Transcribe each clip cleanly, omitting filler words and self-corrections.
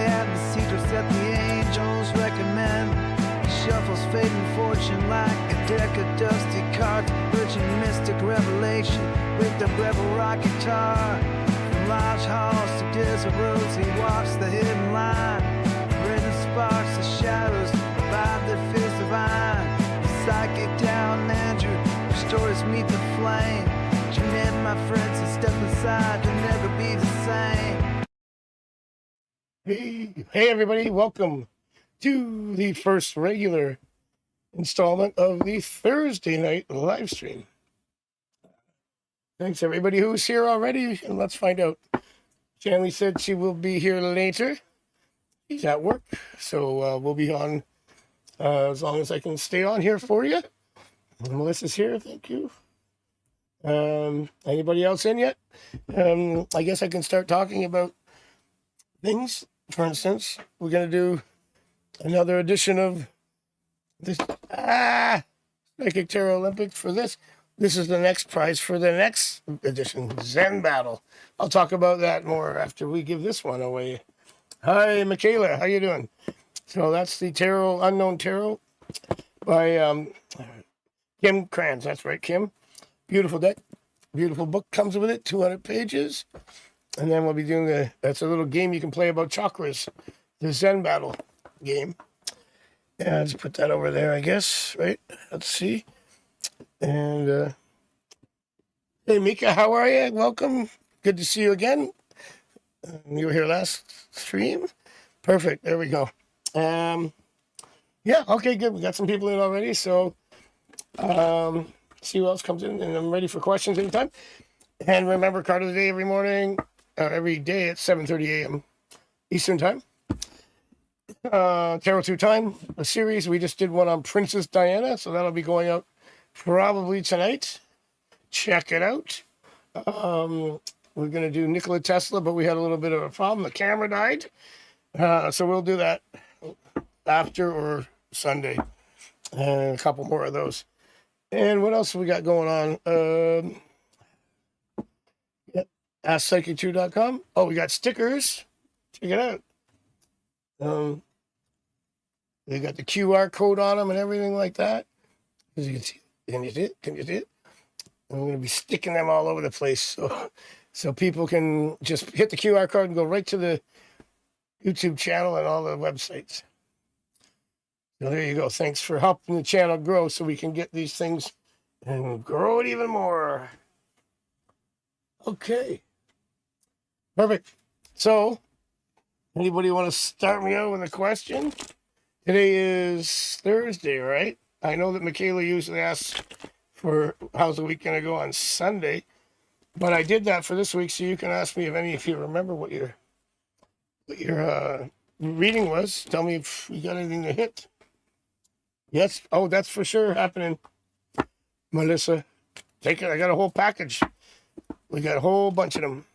and the secrets that the angels recommend. Shuffles fading fortune like a deck of dusty cards. Virgin mystic revelation with the rebel rock guitar. From large halls to desert roads, he walks the hidden line. Written sparks, the shadows, the vibe that feels divine. The psychic down Andrew, stories meet the flame. Tune in, my friends, and step aside, you'll never be the same. Hey everybody, welcome to the first regular installment of the Thursday night live stream. Thanks everybody who's here already, and let's find out. Shanley said she will be here later. She's at work, so we'll be on as long as I can stay on here for you. Melissa's here, thank you. Anybody else in yet? I guess I can start talking about things. For instance, we're going to do another edition of this Psychic Tarot Olympics for this. This is the next prize for the next edition, Zen Battle. I'll talk about that more after we give this one away. Hi, Michaela. How you doing? So that's the Tarot, Unknown Tarot by Kim Kranz. That's right, Kim. Beautiful deck. Beautiful book comes with it, 200 pages. And then we'll be doing that's a little game you can play about chakras, the Zen Battle game. Yeah, let's put that over there, I guess, right? Let's see. And, hey, Mika, how are you? Welcome. Good to see you again. You were here last stream. Perfect. There we go. Yeah, okay, good. We got some people in already, so see who else comes in, and I'm ready for questions anytime. And remember, card of the day every morning, every day at 7:30 a.m. Eastern Time. Tarot 2 Time, a series. We just did one on Princess Diana, so that'll be going out probably tonight. Check it out. We're going to do Nikola Tesla, but we had a little bit of a problem. The camera died. So we'll do that after or Sunday. And a couple more of those. And what else have we got going on? AskPsychic2.com. Oh, we got stickers. Check it out. They got the QR code on them and everything like that. As you can see, can you see it? Can you see it? I'm going to be sticking them all over the place, so people can just hit the QR code and go right to the YouTube channel and all the websites. So there you go. Thanks for helping the channel grow so we can get these things and grow it even more. Okay. Perfect. So, anybody want to start me out with a question? Today is Thursday, right? I know that Michaela usually asks for how's the week going to go on Sunday, but I did that for this week, so you can ask me if you remember what your reading was. Tell me if you got anything to hit. Yes. Oh, that's for sure happening, Melissa. Take it. I got a whole package. We got a whole bunch of them.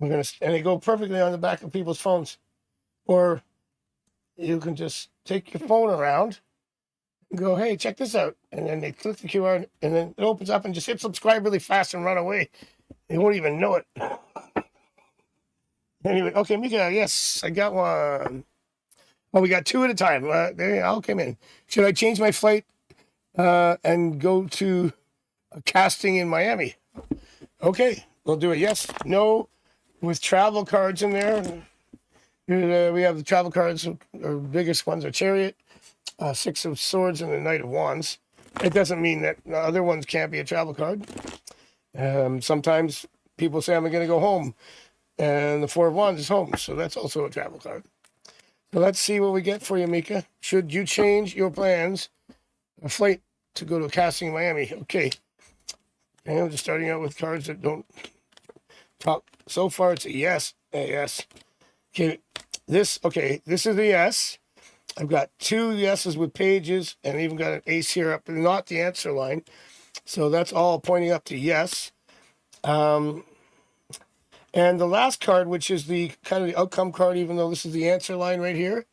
And they go perfectly on the back of people's phones. Or you can just take your phone around and go, hey, check this out. And then they click the QR, and then it opens up and just hit subscribe really fast and run away. They won't even know it. Anyway, okay, Mika, yes, I got one. Oh, we got two at a time. They all came in. Should I change my flight and go to a casting in Miami? Okay, we'll do it. Yes, no, with travel cards in there. We have the travel cards. Our biggest ones are Chariot, Six of Swords, and the Knight of Wands. It doesn't mean that the other ones can't be a travel card. Sometimes people say, I'm going to go home, and the Four of Wands is home, so that's also a travel card. So let's see what we get for you, Mika. Should you change your plans, a flight to go to a casting in Miami? Okay. And I'm just starting out with cards that don't talk. So far, it's a yes. A yes. Okay. This is the yes. I've got two yeses with pages, and I even got an ace here up, not the answer line. So that's all pointing up to yes. And the last card, which is the kind of the outcome card, even though this is the answer line right here,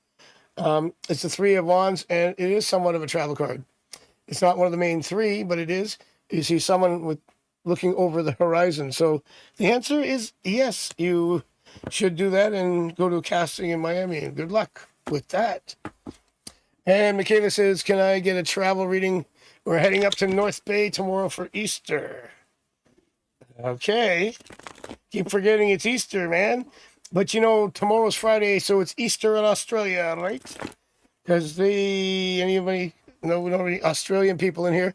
it's the Three of Wands, and it is somewhat of a travel card. It's not one of the main three, but it is. You see someone with looking over the horizon. So the answer is yes. You should do that and go to a casting in Miami. And good luck with that. And Michaela says, can I get a travel reading? We're heading up to North Bay tomorrow for Easter. Okay. Keep forgetting it's Easter, man. But you know, tomorrow's Friday, so it's Easter in Australia, right? Because anybody know, we don't have any Australian people in here.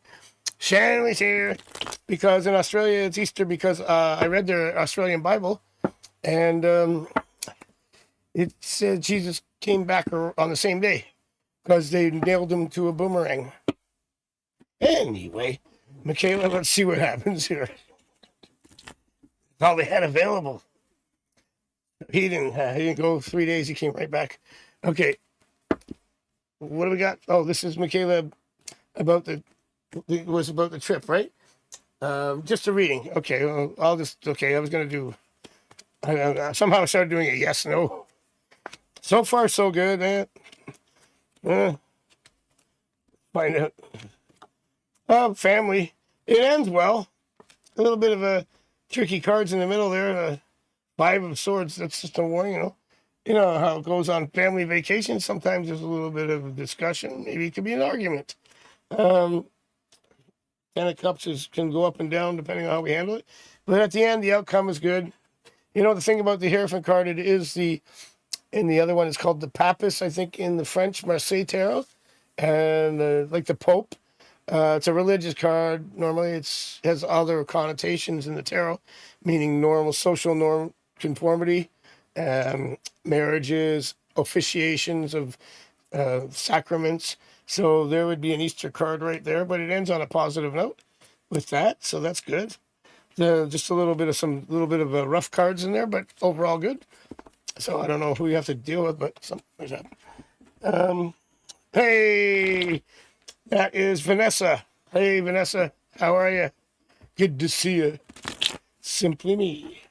Shannon was here because in Australia it's Easter because I read their Australian Bible and it said Jesus came back on the same day because they nailed him to a boomerang. Anyway, Michaela, let's see what happens here. That's all they had available. He didn't go 3 days. He came right back. Okay. What do we got? Oh, this is Michaela about it was about the trip, right? Just a reading. Okay. Well, I was going to do, somehow I started doing a yes, no. So far, so good. Find out. Family. It ends well. A little bit of a tricky cards in the middle there. Five of Swords. That's just a warning, you know. You know how it goes on family vacation. Sometimes there's a little bit of a discussion. Maybe it could be an argument. Ten of Cups can go up and down depending on how we handle it. But at the end, the outcome is good. You know, the thing about the Hierophant card, it is and the other one is called the Papist, I think, in the French Marseille Tarot. And like the Pope. It's a religious card. Normally it has other connotations in the tarot, meaning normal social norm conformity, marriages, officiations of sacraments. So there would be an Easter card right there, but it ends on a positive note with that. So that's good. Just a little bit of rough cards in there, but overall good. So I don't know who you have to deal with, but there's that. Hey, that is Vanessa. Hey, Vanessa, how are you? Good to see you. Simply me.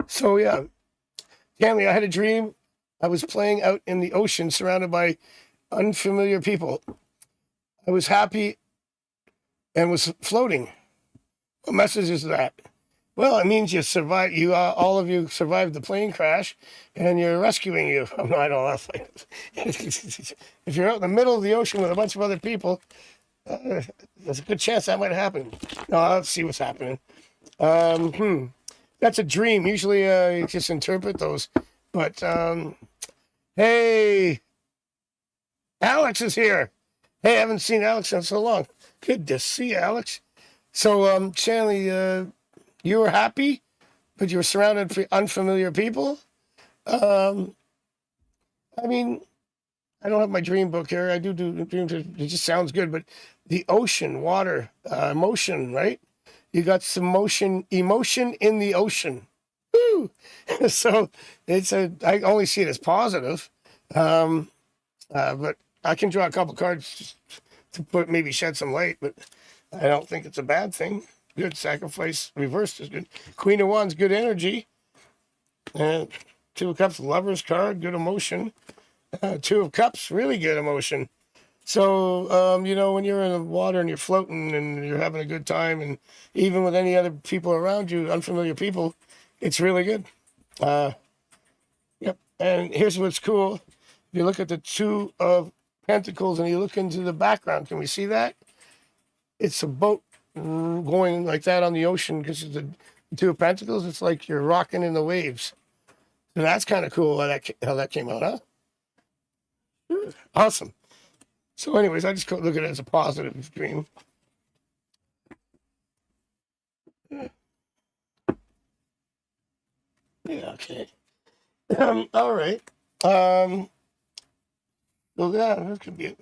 So yeah, Tammy, I had a dream. I was playing out in the ocean surrounded by unfamiliar people. I was happy and was floating. What message is that? Well, it means you survived. All of you survived the plane crash, and you're rescuing you. Oh, no, I don't know. If you're out in the middle of the ocean with a bunch of other people, there's a good chance that might happen. No, let's see what's happening. That's a dream. Usually, you just interpret those. But hey, Alex is here. Hey, I haven't seen Alex in so long. Good to see you, Alex. So, Shanley, you were happy, but you were surrounded by unfamiliar people. I mean, I don't have my dream book here. I do dreams. It just sounds good, but the ocean, water, emotion, right? You got some emotion in the ocean. Woo! So I only see it as positive. But I can draw a couple cards to maybe shed some light, but I don't think it's a bad thing. Good. Sacrifice reversed is good. Queen of Wands, good energy. And Two of Cups, Lover's card, good emotion. Two of Cups, really good emotion. So, when you're in the water and you're floating and you're having a good time, and even with any other people around you, unfamiliar people, it's really good. Yep. And here's what's cool. If you look at the Two of Pentacles and you look into the background, can we see that? It's a boat going like that on the ocean because it's the Two of Pentacles. It's like you're rocking in the waves. So that's kind of cool how that came out, huh? Awesome. So anyways, I just look at it as a positive dream. Yeah, okay. All right. So yeah, that could be it.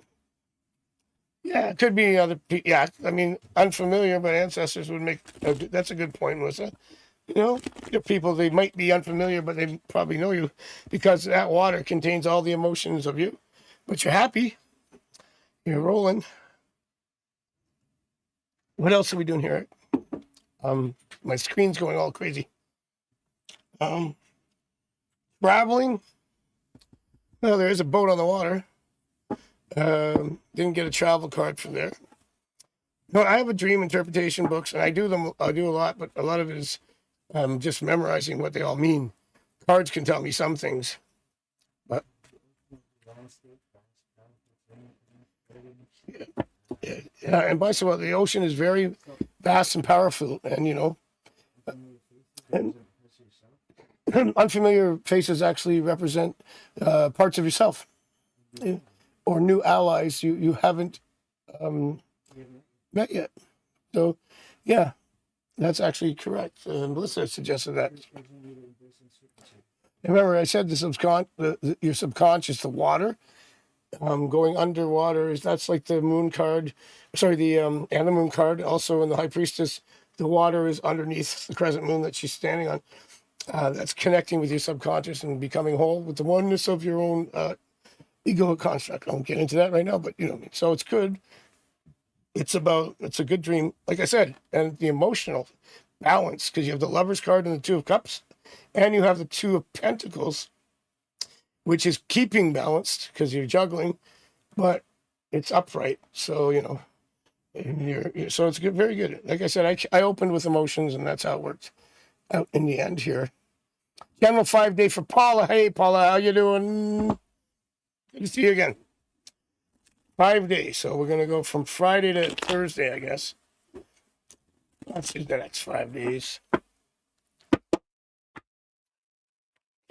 Yeah, it could be other people. Yeah, I mean, unfamiliar, but ancestors would make. That's a good point, Melissa. Your people, they might be unfamiliar, but they probably know you because that water contains all the emotions of you. But you're happy. You're rolling. What else are we doing here? My screen's going all crazy. Traveling. Well, there is a boat on the water. Didn't get a travel card from there. No, I have a dream interpretation books, and I do a lot, but a lot of it is just memorizing what they all mean. cards can tell me some things, but yeah. And by so well, the ocean is very vast and powerful, and and unfamiliar faces actually represent parts of yourself, or new allies you haven't met yet. So, yeah, that's actually correct. Melissa suggested that. Remember, I said your subconscious, the water, going underwater that's like the moon card. Sorry, and the moon card. Also in the High Priestess, the water is underneath the crescent moon that she's standing on. That's connecting with your subconscious and becoming whole with the oneness of your own ego construct. I won't get into that right now, but so it's good. It's a good dream, like I said, and the emotional balance, because you have the Lover's card and the Two of Cups, and you have the Two of Pentacles, which is keeping balanced because you're juggling, but it's upright. So and so it's good, very good. Like I said, I opened with emotions, and that's how it worked out in the end here. General 5-day for Paula. Hey, Paula, how you doing? Good to see you again. 5 days. So we're going to go from Friday to Thursday, I guess. Let's see the next 5 days.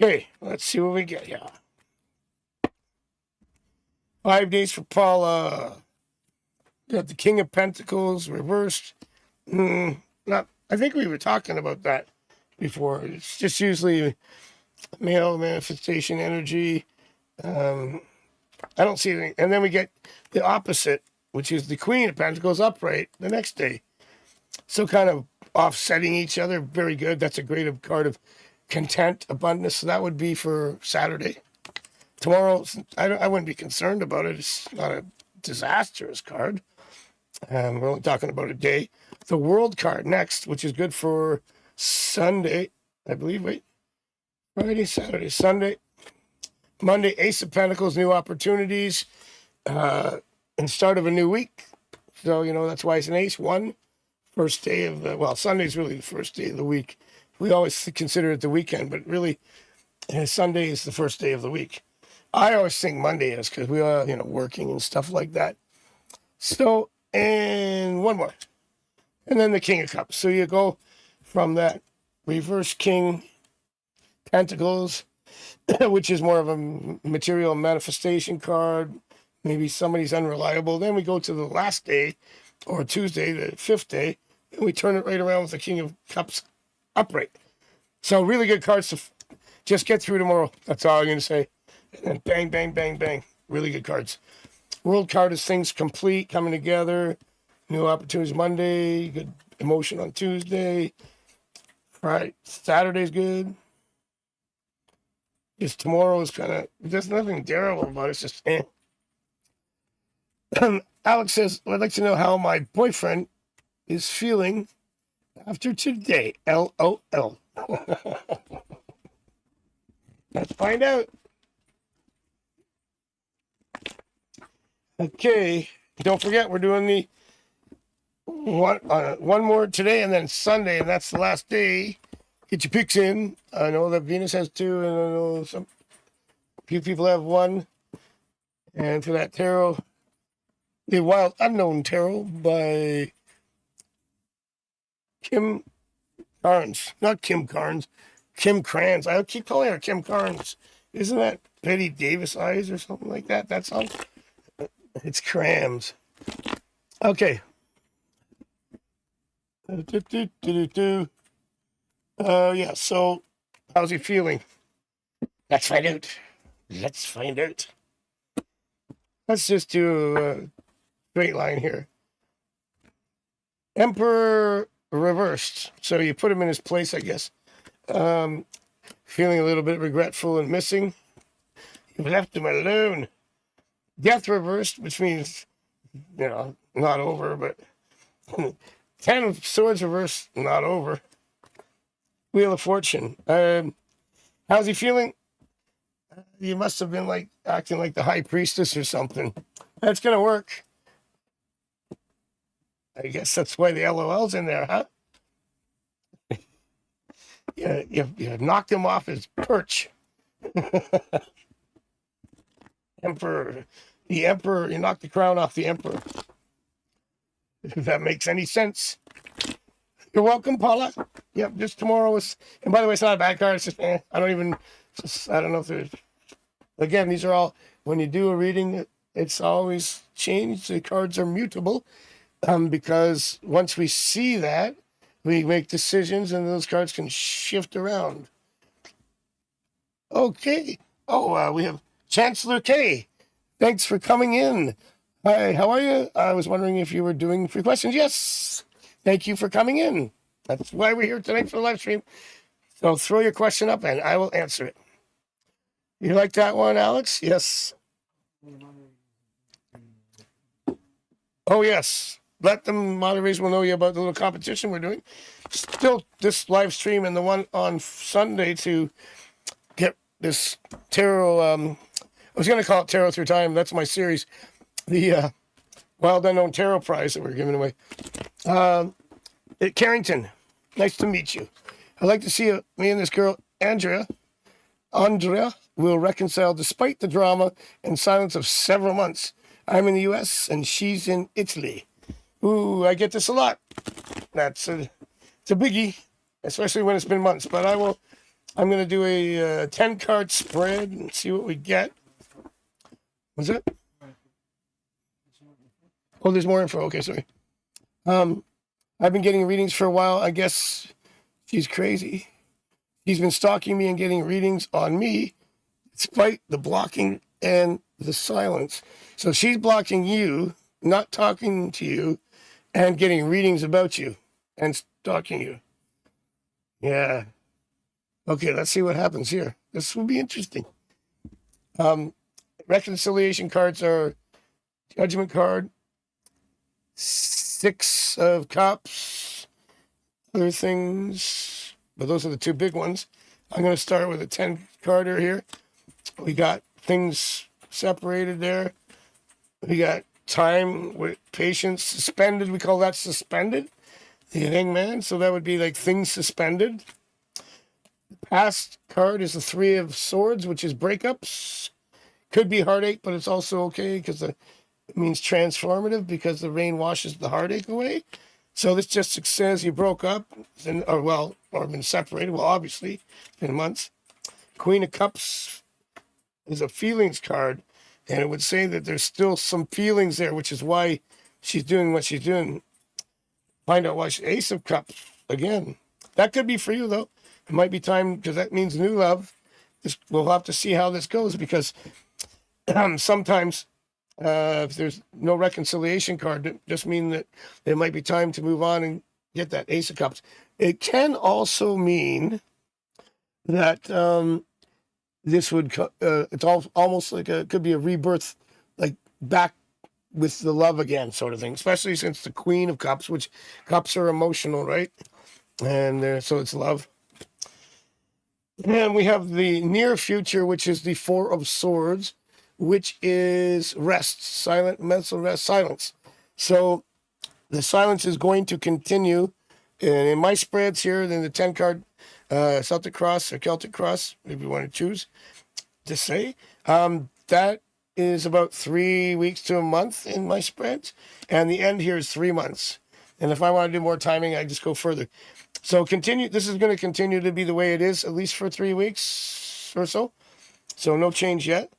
Okay, let's see what we get here. 5 days for Paula. Got the King of Pentacles reversed. I think we were talking about that before. It's just usually male manifestation energy. I don't see anything. And then we get the opposite, which is the Queen of Pentacles upright the next day. So kind of offsetting each other. Very good. That's a great card of content, abundance. So that would be for Saturday. Tomorrow, I wouldn't be concerned about it. It's not a disastrous card. We're only talking about a day. The World card next, which is good for Sunday, I believe. Wait. Friday, Saturday, Sunday. Monday, Ace of Pentacles, new opportunities, and start of a new week. So, that's why it's an ace. First day of Sunday's really the first day of the week. We always consider it the weekend, but really, Sunday is the first day of the week. I always think Monday is because we are, working and stuff like that. So, and one more. And then the King of Cups. So you go from that reverse King Pentacles, which is more of a material manifestation card. Maybe somebody's unreliable. Then we go to the last day, or Tuesday, the 5th day, and we turn it right around with the King of Cups upright. So really good cards to just get through tomorrow. That's all I'm going to say. And then bang, bang, bang, bang. Really good cards. World card is things complete, coming together. New opportunities Monday. Good emotion on Tuesday. Friday, Saturday's good. Just tomorrow is kind of, there's nothing terrible about it. It's just, Alex says, I'd like to know how my boyfriend is feeling after today. LOL. Let's find out. Okay. Don't forget, we're doing the one more today and then Sunday, and that's the last day. Get your picks in. I know that Venus has 2, and I know a few people have 1. And for that tarot, the Wild Unknown Tarot by Kim Carnes. Not Kim Carnes, Kim Kranz. I keep calling her Kim Carnes. Isn't that Betty Davis eyes or something like that? That's all. It's Crams. Okay. Yeah, so how's he feeling? Let's find out. Let's just do a straight line here. Emperor reversed. So you put him in his place, I guess. Feeling a little bit regretful and missing. You left him alone. Death reversed, which means, not over, but 10 of Swords reversed, not over. Wheel of Fortune. How's he feeling? You must have been acting like the High Priestess or something. That's going to work. I guess that's why the LOL's in there, huh? you knocked him off his perch. Emperor, the emperor, you knocked the crown off the emperor. If that makes any sense. You're welcome, Paula. Yep, just tomorrow is, and by the way, it's not a bad card. It's just, I don't know if there's, again, these are all, when you do a reading, it's always changed. The cards are mutable because once we see that, we make decisions and those cards can shift around. Okay. Oh, we have Chancellor K. Thanks for coming in. Hi, how are you? I was wondering if you were doing free questions. Yes. Thank you for coming in. That's why we're here tonight for the live stream. So throw your question up and I will answer it. You like that one, Alex? Yes. Oh, yes. Let the moderators will know you about the little competition we're doing. Still, this live stream and the one on Sunday to get this tarot. I was going to call it Tarot Through Time. That's my series. The Wild Unknown Tarot Prize that we're giving away. At Carrington, nice to meet you. I'd like to see me and this girl, Andrea, will reconcile despite the drama and silence of several months. I'm in the U.S. and she's in Italy. Ooh, I get this a lot. It's a biggie, especially when it's been months. But I'm going to do a 10-card spread and see what we get. Was it? Oh, there's more info. Okay, sorry. I've been getting readings for a while. I guess she's crazy. She's been stalking me and getting readings on me, despite the blocking and the silence. So she's blocking you, not talking to you, and getting readings about you and stalking you. Yeah. Okay, let's see what happens here. This will be interesting. Reconciliation cards are Judgment card, 6 of Cups, other things, but those are the two big ones. I'm going to start with a 10-carder here. We got things separated there. We got time with patience suspended. We call that suspended. The Hangman. So that would be like things suspended. The past card is the 3 of Swords, which is breakups. Could be heartache, but it's also okay because it means transformative because the rain washes the heartache away. So this just says you broke up or been separated. Well, obviously, it's been months. Queen of Cups is a feelings card, and it would say that there's still some feelings there, which is why she's doing what she's doing. Find out why Ace of Cups again. That could be for you though. It might be time because that means new love. We'll have to see how this goes because sometimes if there's no reconciliation card, it just means that it might be time to move on and get that Ace of Cups. It can also mean that this would it's almost like it could be a rebirth, like back with the love again sort of thing, especially since the Queen of Cups, which cups are emotional, right? And so it's love. And we have the near future, which is the 4 of Swords, which is rest, silent, mental rest, silence. So the silence is going to continue. And in my spreads here, then the 10-card Celtic Cross or Celtic Cross, if you want to choose to say, that is about 3 weeks to a month in my spreads. And the end here is 3 months. And if I want to do more timing, I just go further. So this is going to continue to be the way it is, at least for 3 weeks or so. So no change yet.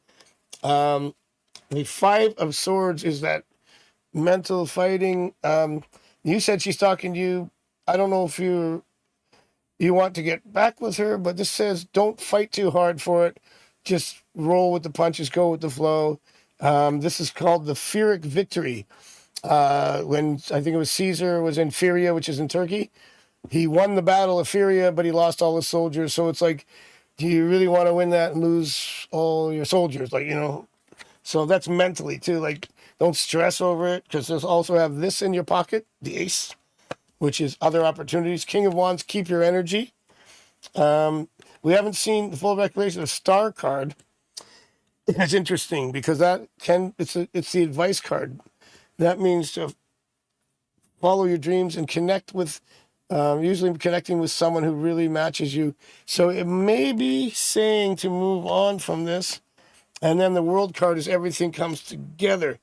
The 5 of Swords is that mental fighting. You said she's talking to you. I don't know if you want to get back with her, but this says don't fight too hard for it. Just roll with the punches, go with the flow. This is called the Pyrrhic victory. When I think it was Caesar was in Syria, which is in Turkey. He won the battle of Syria, but he lost all his soldiers. So it's like, do you really want to win that and lose all your soldiers? Like, so that's mentally too. Like, don't stress over it because there's also have this in your pocket, the Ace, which is other opportunities. King of Wands, keep your energy. We haven't seen the full recreation of Star card. It's interesting because it's the advice card. That means to follow your dreams and connect with Usually connecting with someone who really matches you. So it may be saying to move on from this. And then the world card is everything comes together.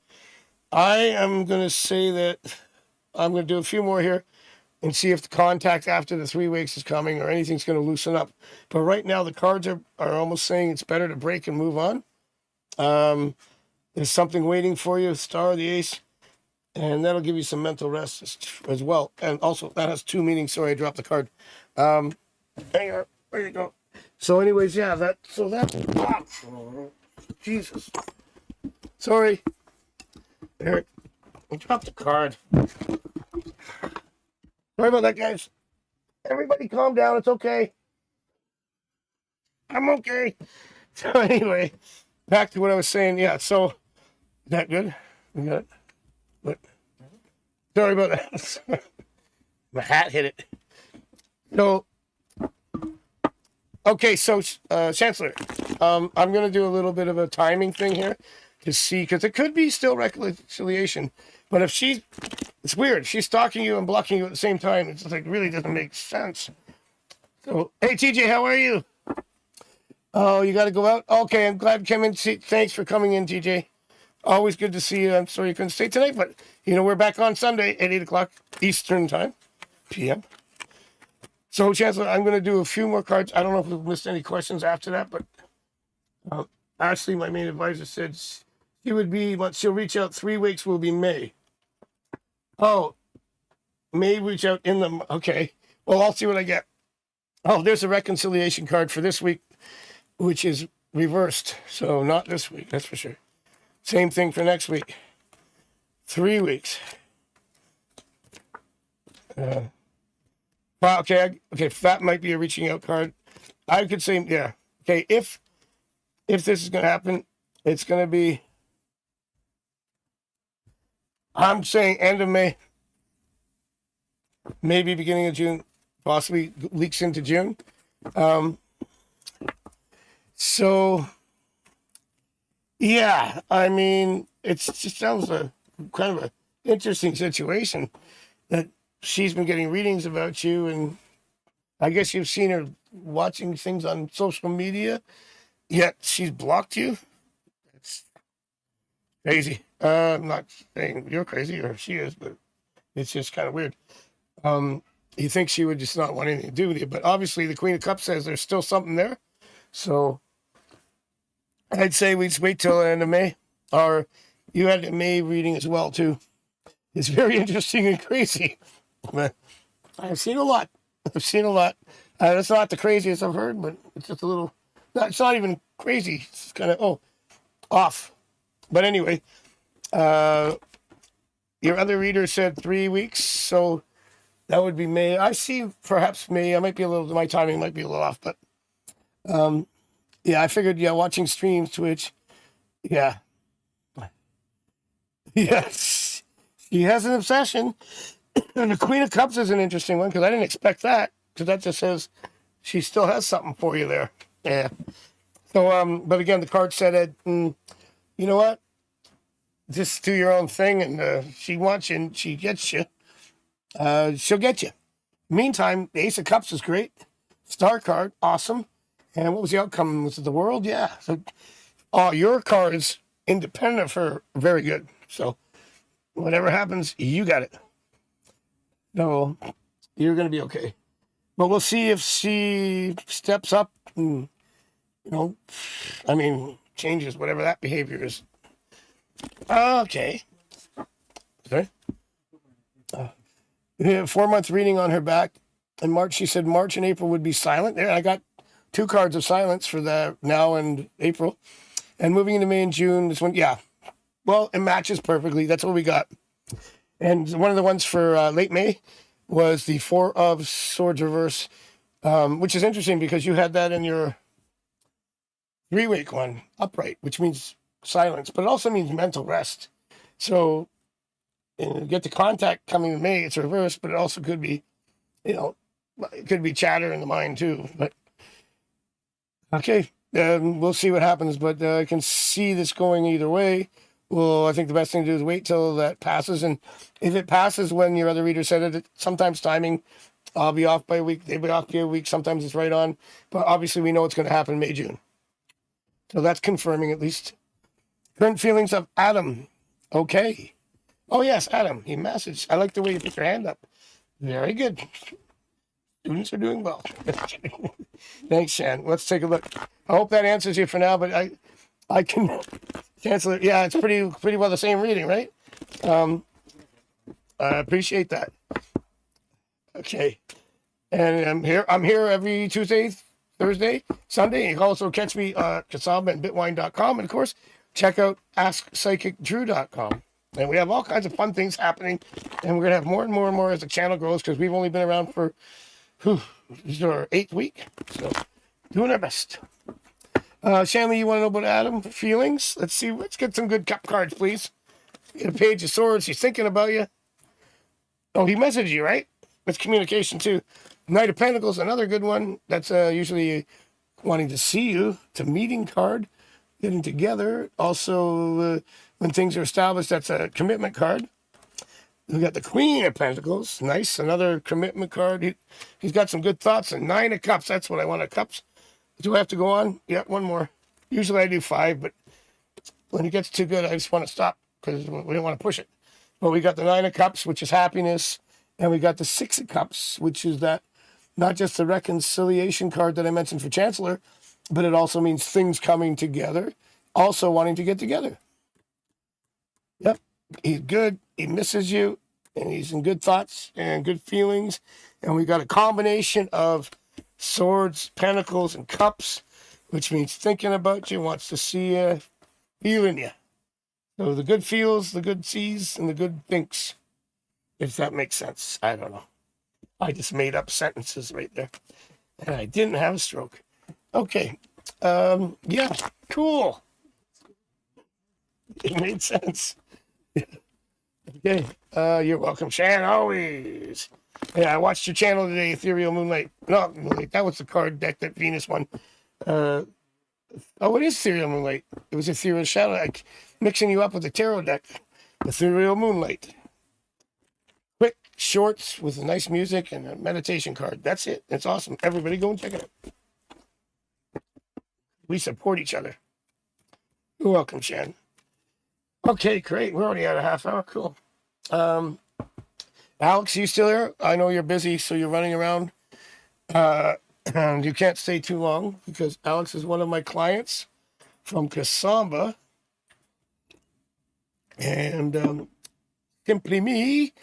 I am going to say that I'm going to do a few more here and see if the contact after the 3 weeks is coming or anything's going to loosen up. But right now, the cards are almost saying it's better to break and move on. There's something waiting for you, Star, the Ace, and that'll give you some mental rest as well. And also, that has two meanings. Sorry, I dropped the card. There you are. There you go. So anyways, yeah, that's... Oh, Jesus. Sorry. There. I dropped the card. Sorry about that, guys. Everybody calm down. It's okay. I'm okay. So anyway, back to what I was saying. Yeah, so is that good? We got it? What? Sorry about that. My hat hit it. So, okay, so Chancellor, I'm going to do a little bit of a timing thing here to see, because it could be still reconciliation. But if it's weird. She's stalking you and blocking you at the same time. It's like really doesn't make sense. So, hey, TJ, how are you? Oh, you got to go out? Okay, I'm glad you came in. Thanks for coming in, TJ. Always good to see you. I'm sorry you couldn't stay tonight, but, we're back on Sunday at 8 o'clock Eastern time, p.m. So, Chancellor, I'm going to do a few more cards. I don't know if we've missed any questions after that, but Ashley, my main advisor, said she'll reach out 3 weeks will be May. Oh, May reach out in the... Okay. Well, I'll see what I get. Oh, there's a reconciliation card for this week, which is reversed. So not this week, that's for sure. Same thing for next week. 3 weeks. Wow, okay, that might be a reaching out card. I could say, yeah. Okay, if this is going to happen, it's going to be... I'm saying end of May. Maybe beginning of June. Possibly leaks into June. So, yeah, I mean, it just sounds a kind of an interesting situation that she's been getting readings about you, and I guess you've seen her watching things on social media, yet she's blocked you. It's crazy. I'm not saying you're crazy or she is, but it's just kind of weird. You think she would just not want anything to do with you, but obviously the Queen of Cups says there's still something there. So I'd say we just wait till the end of May. Or you had a May reading as well, too. It's very interesting and crazy. But I've seen a lot. It's not the craziest I've heard, but it's just a little... It's not even crazy. It's kind of, off. But anyway, your other reader said 3 weeks, so... That would be May. I see perhaps May. My timing might be a little off, but yeah, I figured, watching streams, Twitch. Yeah. Yes. She has an obsession. And the Queen of Cups is an interesting one because I didn't expect that, because that just says she still has something for you there. Yeah. So, but again, the card said, you know what? Just do your own thing, and she wants you and she gets you. She'll get you. Meantime, the Ace of Cups is great. Star card, awesome. And what was the outcome? Was it the world? Yeah. So, your cards, independent of her, very good. So, whatever happens, you got it. So, you're going to be okay. But we'll see if she steps up and, changes whatever that behavior is. Okay. Sorry? 4-month reading on her back. In March, she said March and April would be silent. There, I got 2 cards of silence for the now and April. And moving into May and June, this one, yeah. Well, it matches perfectly. That's what we got. And one of the ones for late May was the 4 of Swords reverse, which is interesting because you had that in your 3-week one, upright, which means silence, but it also means mental rest. So, and you get the contact coming in May, it's reverse, but it also could be, it could be chatter in the mind too. But okay, we'll see what happens. But I can see this going either way. Well, I think the best thing to do is wait till that passes. And if it passes when your other reader said it, sometimes timing I'll be off by a week. They'll be off by a week. Sometimes it's right on. But obviously, we know it's going to happen May, June. So that's confirming at least. Current feelings of Adam. Okay. Oh, yes, Adam. He messaged. I like the way you put your hand up. Very good. Students are doing well. Thanks, Shan. Let's take a look. I hope that answers you for now, but I can cancel it. Yeah, it's pretty well the same reading, right? I appreciate that. Okay. And I'm here every Tuesday, Thursday, Sunday. You can also catch me at Kasamba and bitwine.com. And of course, check out AskPsychicDrew.com. And we have all kinds of fun things happening. And we're going to have more and more and more as the channel grows because we've only been around for this is our 8th week. So doing our best. Shanley, you want to know about Adam? Feelings? Let's see. Let's get some good cup cards, please. Get a page of swords. He's thinking about you. Oh, he messaged you, right? That's communication too. Knight of Pentacles, another good one. That's usually wanting to see you. It's a meeting card. Getting together. Also, when things are established, that's a commitment card. We got the Queen of Pentacles. Nice. Another commitment card. He's got some good thoughts. And 9 of Cups. That's what I want of Cups. Do I have to go on? Yeah, one more. Usually I do 5, but when it gets too good, I just want to stop because we don't want to push it. But we got the 9 of Cups, which is happiness. And we got the 6 of Cups, which is that not just the reconciliation card that I mentioned for Chancellor, but it also means things coming together, also wanting to get together. Yep, he's good. He misses you, and he's in good thoughts and good feelings. And we got a combination of swords, pentacles, and cups, which means thinking about you, wants to see you, feeling you. So the good feels, the good sees, and the good thinks. If that makes sense. I don't know. I just made up sentences right there. And I didn't have a stroke. Okay. Yeah, cool. It made sense. Okay. You're welcome, Shan, always. Yeah, I watched your channel today, Ethereal Moonlight. No, Moonlight. That was the card deck that Venus won. Oh, it is Ethereal Moonlight. It was Ethereal Shadow. Mixing you up with the tarot deck. Ethereal Moonlight. Quick shorts with nice music and a meditation card. That's it. It's awesome. Everybody go and check it out. We support each other. You're welcome, Shan. Okay, great. We're already at a half hour. Cool. Alex, you still here? I know you're busy, so you're running around. And you can't stay too long because Alex is one of my clients from Kasamba. And Simply Me.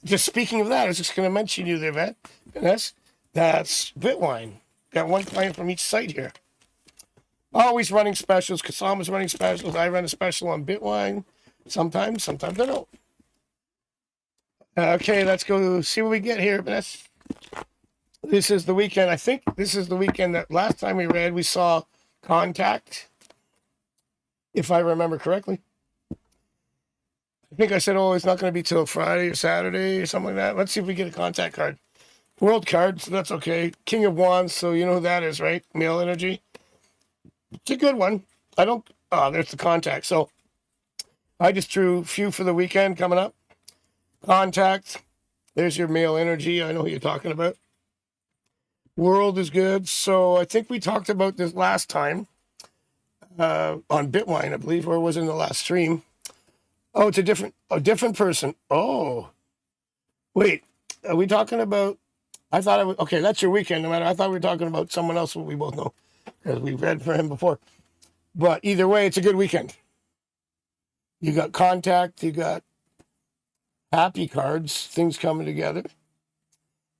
Just speaking of that, I was just going to mention you there, Vanessa. That's Bitwine. Got one client from each site here. Always running specials. Kasama's running specials. I run a special on Bitwine. Sometimes I don't. Okay, let's go see what we get here, Vanessa. This is the weekend. I think this is the weekend that last time we read, we saw Contact, if I remember correctly. I think I said, oh, it's not going to be till Friday or Saturday or something like that. Let's see if we get a Contact card. World card, so that's okay. King of Wands, so you know who that is, right? Male energy. It's a good one. There's the Contact. So I just drew a few for the weekend coming up. Contact. There's your male energy. I know who you're talking about. World is good. So I think we talked about this last time on Bitwine, I believe, or was it in the last stream? Oh, it's a different person. Oh, wait, are we talking about? I thought I was okay. That's your weekend. No matter. I thought we were talking about someone else. We both know because we've read for him before. But either way, it's a good weekend. You got Contact. You got happy cards. Things coming together.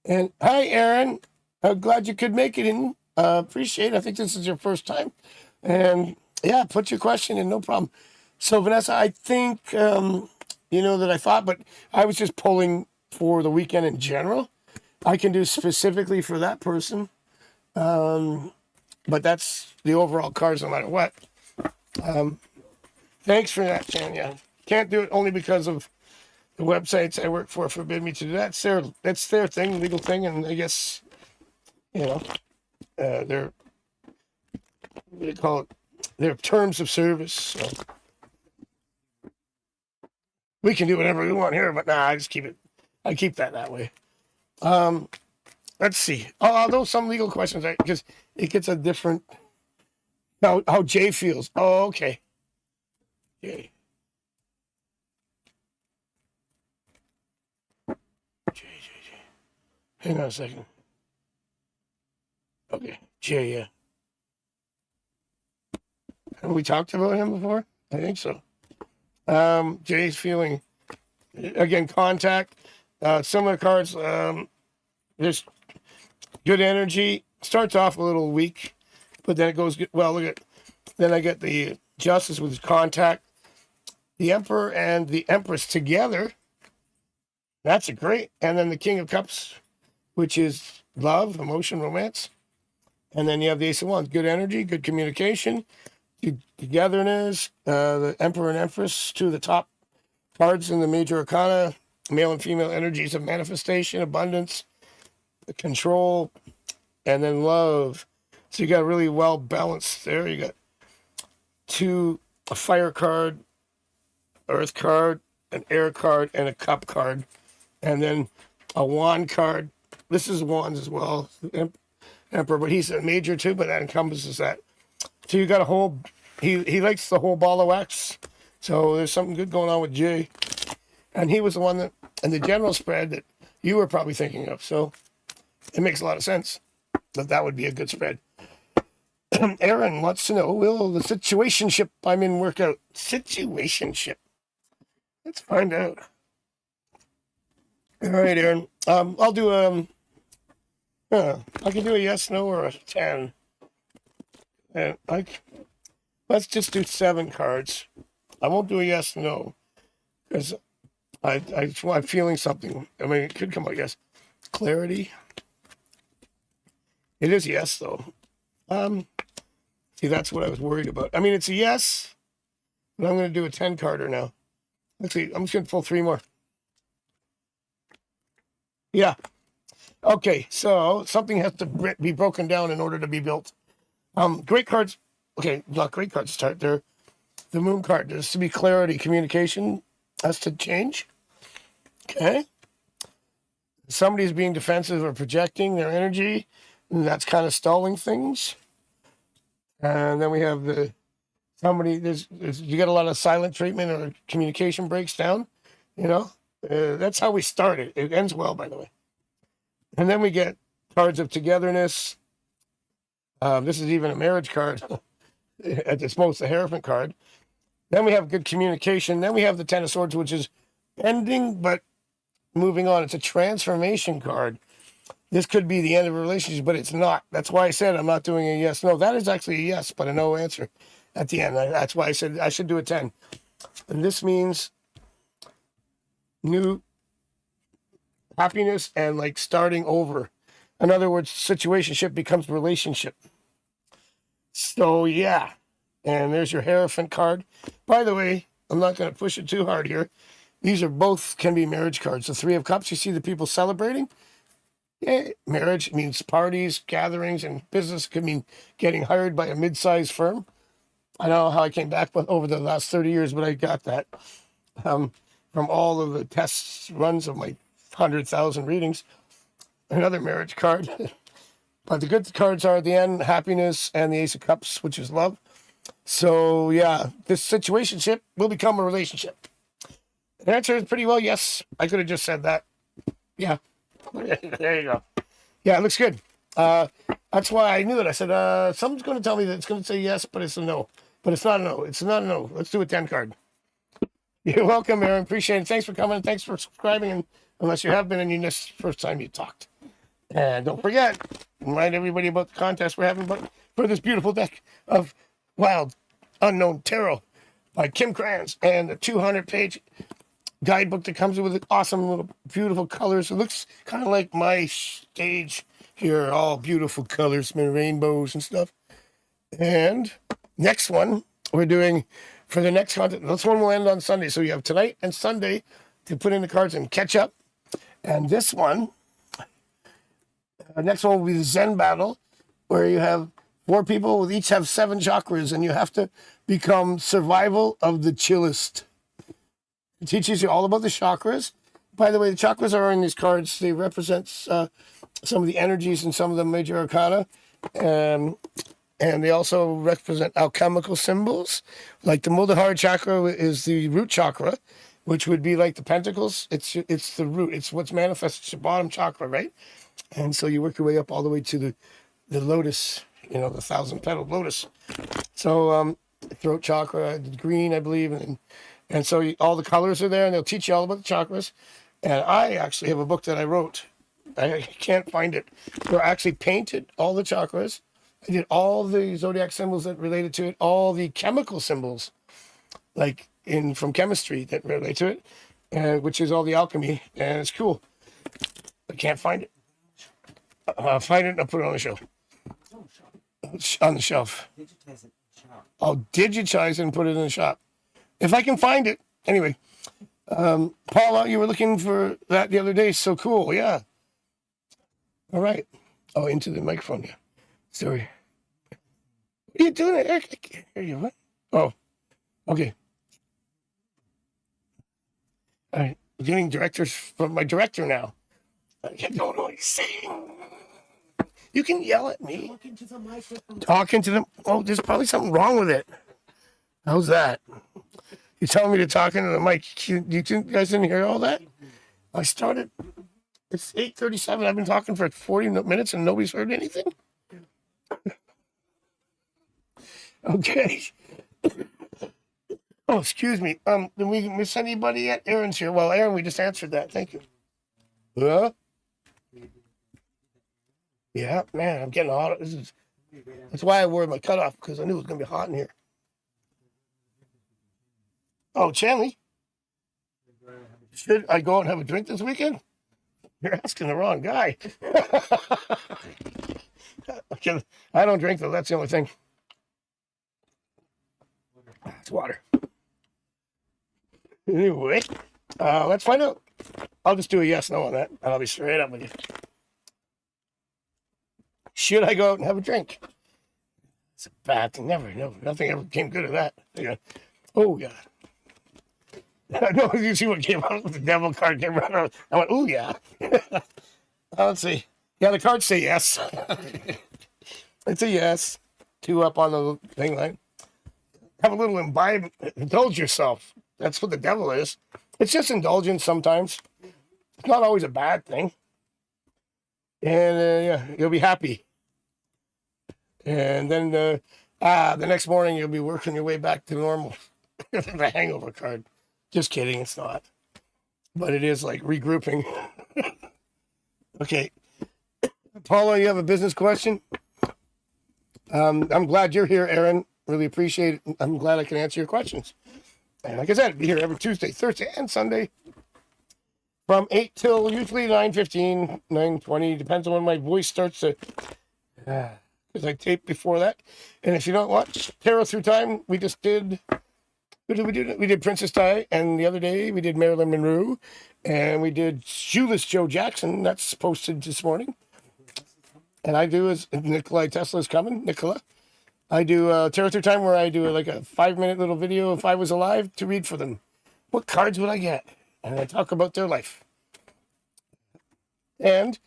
And hi, Aaron. I'm glad you could make it in. Appreciate it. I think this is your first time. And yeah, put your question in. No problem. So, Vanessa, I think, that I thought, but I was just pulling for the weekend in general. I can do specifically for that person. But that's the overall cards no matter what. Thanks for that, Jan. Yeah. Can't do it only because of the websites I work for forbid me to do that. That's their thing, legal thing, and I guess, their, what do you call it? Their terms of service. So. We can do whatever we want here, but nah, I keep that way. Let's see. Although some legal questions, right? Because it gets a different how Jay feels. Oh, okay. Jay. Jay. Hang on a second. Okay, Jay. Yeah. Have we talked about him before? I think so. Jay's feeling again contact. Similar cards. There's good energy. Starts off a little weak, but then it goes good. Well, look at. Then I get the Justice with contact, the Emperor and the Empress together. That's a great. And then the King of Cups, which is love, emotion, romance. And then you have the Ace of Wands, good energy, good communication, togetherness. The Emperor and Empress, two of the top cards in the major arcana, male and female energies of manifestation, abundance, control, and then love. So you got really well balanced there. You got a fire card, earth card, an air card, and a cup card, and then a wand card. This is wands as well, Emperor, but he's a major too, but that encompasses that. So you got a whole, he likes the whole ball of wax. So there's something good going on with Jay. And he was the one that, and the general spread that you were probably thinking of. So it makes a lot of sense that would be a good spread. Aaron wants to know, will the situationship I'm in work out? Situationship. Let's find out. All right, Aaron. I'll do I can do a yes, no, or a 10. And let's just do 7 cards. I won't do a yes, no, because I'm feeling something. I mean, it could come out yes. Clarity. It is yes, though. See, that's what I was worried about. I mean, it's a yes, but I'm going to do a 10-carder now. Let's see. I'm just going to pull 3 more. Yeah. Okay, so something has to be broken down in order to be built. Great cards. Okay, not great cards to start. They're the moon card. There's to be clarity. Communication has to change. Okay. Somebody's being defensive or projecting their energy. And that's kind of stalling things. And then we have you get a lot of silent treatment or communication breaks down. You know, that's how we start it. It ends well, by the way. And then we get cards of togetherness. This is even a marriage card. It's most the Hierophant card. Then we have good communication. Then we have the Ten of Swords, which is ending but moving on. It's a transformation card. This could be the end of a relationship, but it's not. That's why I said I'm not doing a yes, no. That is actually a yes, but a no answer at the end. That's why I said I should do a 10. And this means new happiness and like starting over. In other words, situationship becomes relationship. So yeah, and there's your Hierophant card. By the way, I'm not going to push it too hard here. These are both can be marriage cards. The 3 of Cups, you see the people celebrating. Yeah, marriage means parties, gatherings, and business could mean getting hired by a mid-sized firm. I don't know how I came back over the last 30 years, but I got that from all of the tests runs of my 100,000 readings. Another marriage card. But the good cards are at the end, happiness, and the Ace of Cups, which is love. So, yeah, this situationship will become a relationship. The answer is pretty well yes. I could have just said that. Yeah. There you go. Yeah, it looks good. That's why I knew it. I said, someone's going to tell me that it's going to say yes, but it's a no. But it's not a no. It's not a no. Let's do a 10 card. You're welcome, Aaron. Appreciate it. Thanks for coming. Thanks for subscribing. And unless you have been and you missed the first time you talked. And don't forget, remind everybody about the contest we're having for this beautiful deck of Wild Unknown Tarot by Kim Kranz and the 200-page guidebook that comes with awesome little beautiful colors. It looks kind of like my stage here, all beautiful colors and rainbows and stuff. And next one we're doing for the next content. This one will end on Sunday, so you have tonight and Sunday to put in the cards and catch up. And this one, next one will be the Zen battle, where you have 4 people with each have 7 chakras, and you have to become survival of the chillest. It teaches you all about the chakras, By the way, the chakras are in these cards. They represent some of the energies and some of the major arcana. Um, and they also represent alchemical symbols. Like the Muladhara chakra is the root chakra, which would be like the pentacles. It's the root. It's what's manifested. It's your bottom chakra, right? And so you work your way up all the way to the lotus, the 1,000-petaled lotus. So throat chakra, green, I believe, and so all the colors are there, and they'll teach you all about the chakras. And I actually have a book that I wrote. I can't find it. Where I actually painted all the chakras. I did all the zodiac symbols that related to it, all the chemical symbols, like from chemistry that relate to it, which is all the alchemy, and it's cool. I can't find it. I'll find it and I'll put it on the shelf. On the shelf. Digitize it. Shop. I'll digitize it and put it in the shop. If I can find it. Anyway, Paula, you were looking for that the other day. So cool. Yeah. All right. Oh, into the microphone. Yeah. Sorry. What are you doing, Eric? I can't hear you. What? Oh, okay. All right. I'm getting directors from my director now. I don't know what he's saying. You can yell at me. Talking to the microphone. Talking to them. Oh, there's probably something wrong with it. How's that? You're telling me to talk into the mic. You guys didn't hear all that? I started. It's 8:37. I've been talking for 40 minutes and nobody's heard anything. Okay. Oh, excuse me. Did we miss anybody yet? Aaron's here. Well, Aaron, we just answered that. Thank you. Huh? Yeah, man, I'm getting hot. That's why I wore my cutoff, because I knew it was gonna be hot in here. Oh, Chanley, should I go out and have a drink this weekend? You're asking the wrong guy. I don't drink though. That's the only thing. It's water. Anyway, let's find out. I'll just do a yes, no on that. I'll be straight up with you. Should I go out and have a drink? It's a bad thing. Nothing ever came good of that. Yeah. Oh, God. I know, you see what came out with the devil card came out. I went, oh, yeah. Let's see. Yeah, the cards say yes. It's a yes. 2 up on the thing line. Have a little imbibe. Indulge yourself. That's what the devil is. It's just indulgence sometimes. It's not always a bad thing. And yeah, you'll be happy. And then the next morning you'll be working your way back to normal. The hangover card. Just kidding, it's not. But it is like regrouping. Okay. Paula, you have a business question? I'm glad you're here, Aaron. Really appreciate it. I'm glad I can answer your questions. And like I said, I'll be here every Tuesday, Thursday, and Sunday. From 8 till usually 9:15, 9:20, depends on when my voice starts to, because I taped before that. And if you don't watch Tarot Through Time, we just did, who did we do? We did Princess Di, and the other day we did Marilyn Monroe, and we did Shoeless Joe Jackson. That's posted this morning. And I do, as Nikolai Tesla's coming, Nicola. I do Tarot Through Time where I do like a 5-minute little video if I was alive to read for them. What cards would I get? And I talk about their life. And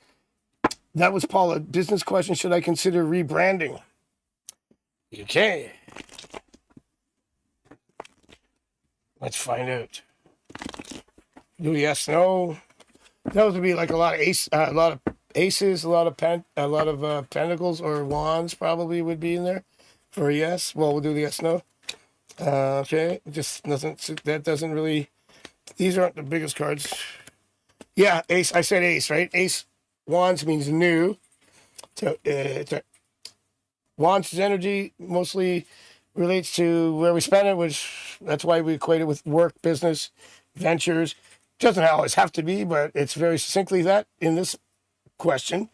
that was Paula. Business question, should I consider rebranding? Okay. Let's find out. Do yes, no. Those would be like a lot of aces, a lot of pentacles or wands probably would be in there for a yes. Well, we'll do the yes, no. Okay, that doesn't really. These aren't the biggest cards. Yeah, ace. I said ace, right? Ace wands means new. So wands' energy mostly relates to where we spend it, which that's why we equate it with work, business, ventures. Doesn't always have to be, but it's very succinctly that in this question.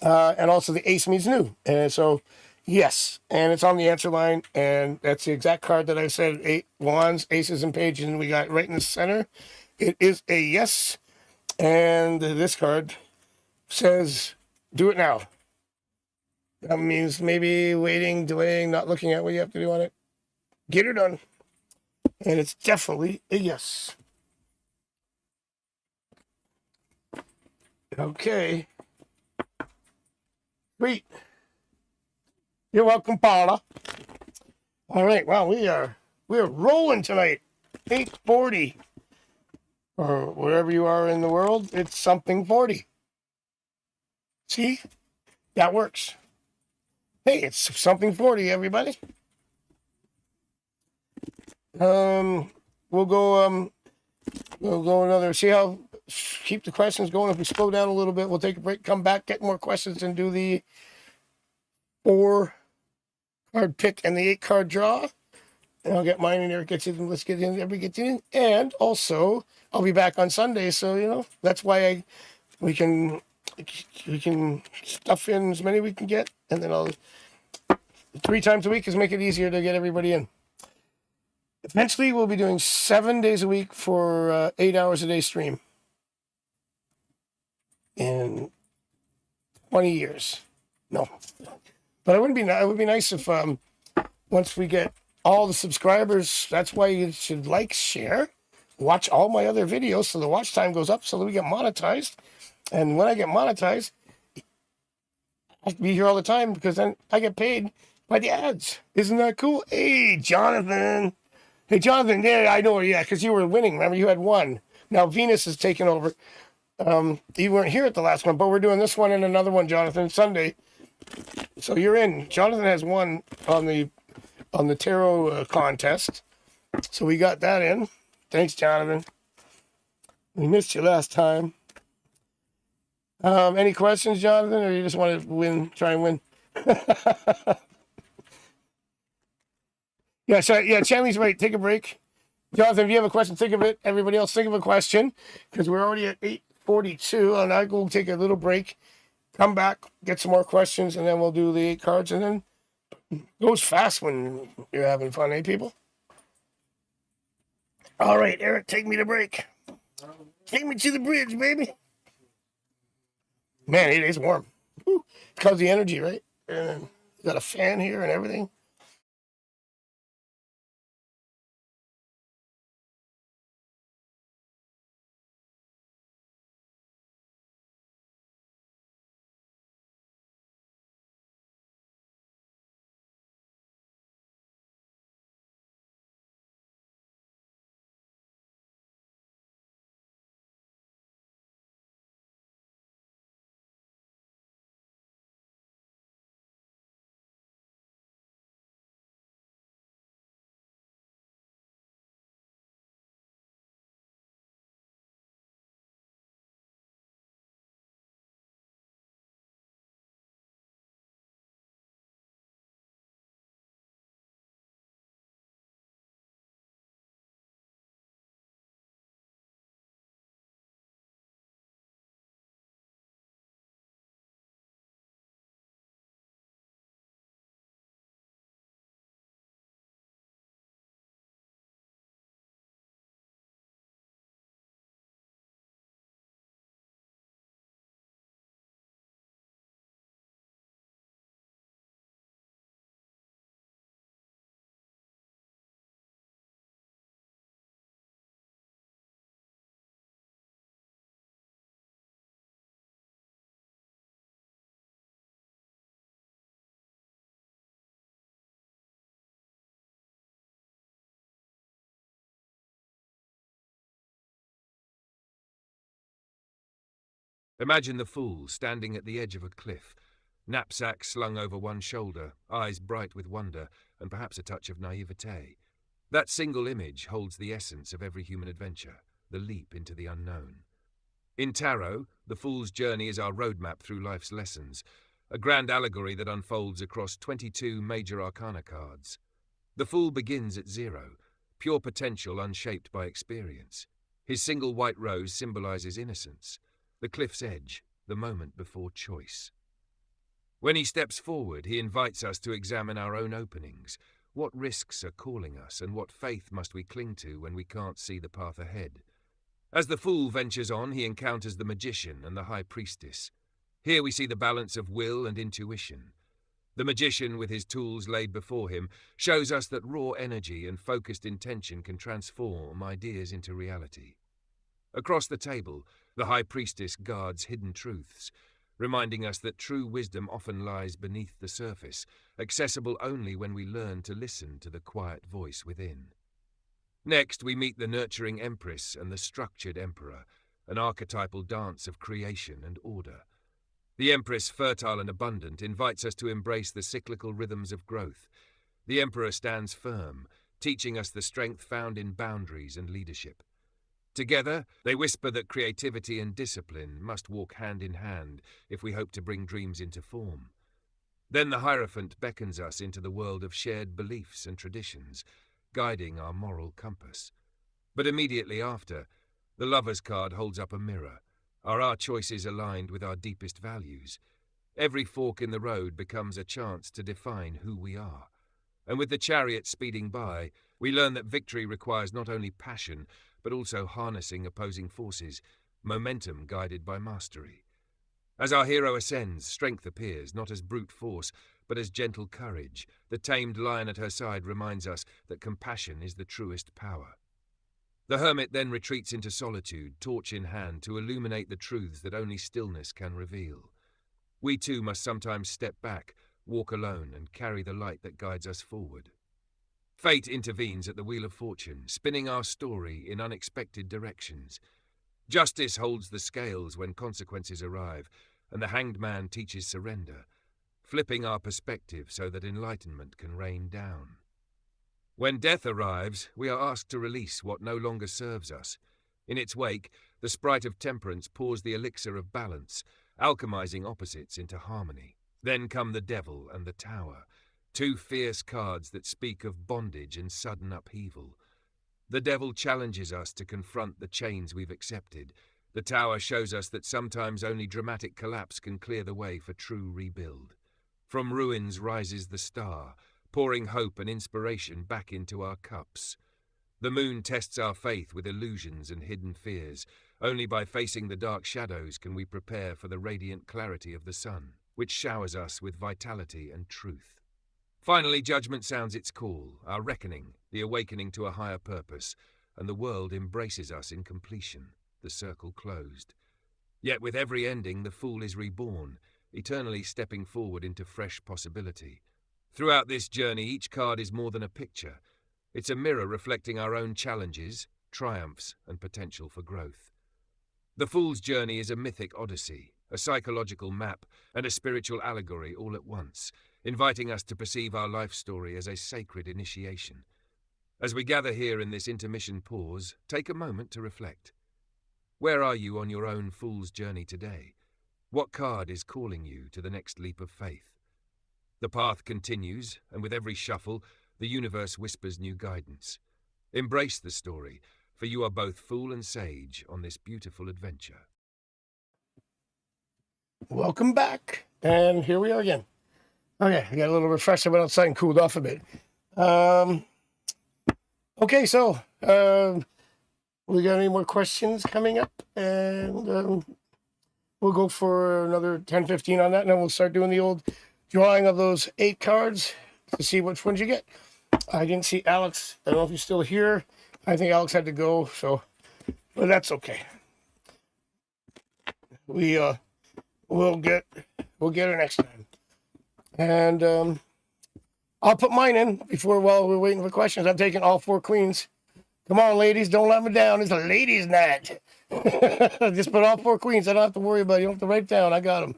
And also the ace means new. And so, yes. And it's on the answer line. And that's the exact card that I said, 8 wands, aces, and pages. And we got right in the center. It is a yes. And this card says, do it now. That means maybe waiting, delaying, not looking at what you have to do on it. Get her done. And it's definitely a yes. Okay. Sweet. You're welcome, Paula. All right. Wow, we are rolling tonight. 8:40. Or wherever you are in the world, it's something 40. See? That works. Hey, it's something 40, everybody. We'll go another, see how, keep the questions going. If we slow down a little bit, we'll take a break, come back, get more questions, and do the 4-card pick and the 8-card draw. And I'll get mine in there, get you, let's get in, everybody gets in. And also, I'll be back on Sunday, so, that's why we can stuff in as many we can get, and then I'll 3 times a week is make it easier to get everybody in. Eventually, we'll be doing 7 days a week for 8 hours a day stream in 20 years. No, but it would be nice if once we get all the subscribers. That's why you should like, share, watch all my other videos so the watch time goes up so that we get monetized. And when I get monetized, I have to be here all the time because then I get paid by the ads. Isn't that cool? Hey, Jonathan. Hey, Jonathan. Yeah, I know. Yeah, because you were winning. Remember, you had 1. Now Venus is taking over. You weren't here at the last one, but we're doing this one and another one, Jonathan, Sunday. So you're in. Jonathan has 1 on the tarot contest. So we got that in. Thanks, Jonathan. We missed you last time. Any questions, Jonathan, or you just want to try and win? Yeah, Chanley's right. Take a break. Jonathan, if you have a question, think of it. Everybody else, think of a question, because we're already at 8:42, and I will take a little break, come back, get some more questions, and then we'll do the 8 cards, and then it goes fast when you're having fun, eh, people? All right, Eric, take me to break. Take me to the bridge, baby. Man, it is warm. Woo. It's because of the energy, right? And got a fan here and everything. Imagine the fool standing at the edge of a cliff, knapsack slung over one shoulder, eyes bright with wonder, and perhaps a touch of naivete. That single image holds the essence of every human adventure, the leap into the unknown. In tarot, the fool's journey is our roadmap through life's lessons, a grand allegory that unfolds across 22 major arcana cards. The fool begins at 0, pure potential unshaped by experience. His single white rose symbolizes innocence, the cliff's edge, the moment before choice. When he steps forward, he invites us to examine our own openings. What risks are calling us, and what faith must we cling to when we can't see the path ahead? As the fool ventures on, he encounters the magician and the high priestess. Here we see the balance of will and intuition. The magician, with his tools laid before him, shows us that raw energy and focused intention can transform ideas into reality. Across the table, the High Priestess guards hidden truths, reminding us that true wisdom often lies beneath the surface, accessible only when we learn to listen to the quiet voice within. Next, we meet the nurturing Empress and the structured Emperor, an archetypal dance of creation and order. The Empress, fertile and abundant, invites us to embrace the cyclical rhythms of growth. The Emperor stands firm, teaching us the strength found in boundaries and leadership. Together, they whisper that creativity and discipline must walk hand in hand if we hope to bring dreams into form. Then the Hierophant beckons us into the world of shared beliefs and traditions, guiding our moral compass. But immediately after, the Lover's card holds up a mirror. Are our choices aligned with our deepest values? Every fork in the road becomes a chance to define who we are. And with the Chariot speeding by, we learn that victory requires not only passion, but also harnessing opposing forces, momentum guided by mastery. As our hero ascends, strength appears, not as brute force, but as gentle courage. The tamed lion at her side reminds us that compassion is the truest power. The hermit then retreats into solitude, torch in hand, to illuminate the truths that only stillness can reveal. We too must sometimes step back, walk alone, and carry the light that guides us forward. Fate intervenes at the wheel of fortune, spinning our story in unexpected directions. Justice holds the scales when consequences arrive, and the hanged man teaches surrender, flipping our perspective so that enlightenment can rain down. When death arrives, we are asked to release what no longer serves us. In its wake, the Sprite of Temperance pours the elixir of balance, alchemizing opposites into harmony. Then come the Devil and the Tower, two fierce cards that speak of bondage and sudden upheaval. The Devil challenges us to confront the chains we've accepted. The Tower shows us that sometimes only dramatic collapse can clear the way for true rebuild. From ruins rises the star, pouring hope and inspiration back into our cups. The moon tests our faith with illusions and hidden fears. Only by facing the dark shadows can we prepare for the radiant clarity of the sun, which showers us with vitality and truth. Finally, judgment sounds its call, our reckoning, the awakening to a higher purpose, and the world embraces us in completion, the circle closed. Yet with every ending, the fool is reborn, eternally stepping forward into fresh possibility. Throughout this journey, each card is more than a picture. It's a mirror reflecting our own challenges, triumphs, and potential for growth. The Fool's Journey is a mythic odyssey, a psychological map, and a spiritual allegory all at once, inviting us to perceive our life story as a sacred initiation. As we gather here in this intermission pause, take a moment to reflect. Where are you on your own Fool's Journey today? What card is calling you to the next leap of faith? The path continues, and with every shuffle, the universe whispers new guidance. Embrace the story, for you are both fool and sage on this beautiful adventure. Welcome back, and here we are again. Okay, I got a little refresher, went outside and cooled off a bit. Okay, so we got any more questions coming up? And we'll go for another 10-15 on that, and then we'll start doing the old drawing of those 8 cards to see which ones you get. I didn't see Alex. I don't know if he's still here. I think Alex had to go, so but that's okay. We'll get her next time. And I'll put mine in while we're waiting for questions. I'm taking all 4 queens. Come on, ladies, don't let me down. It's a ladies' night. Just put all 4 queens. I don't have to worry about it. You don't have to write down. I got them.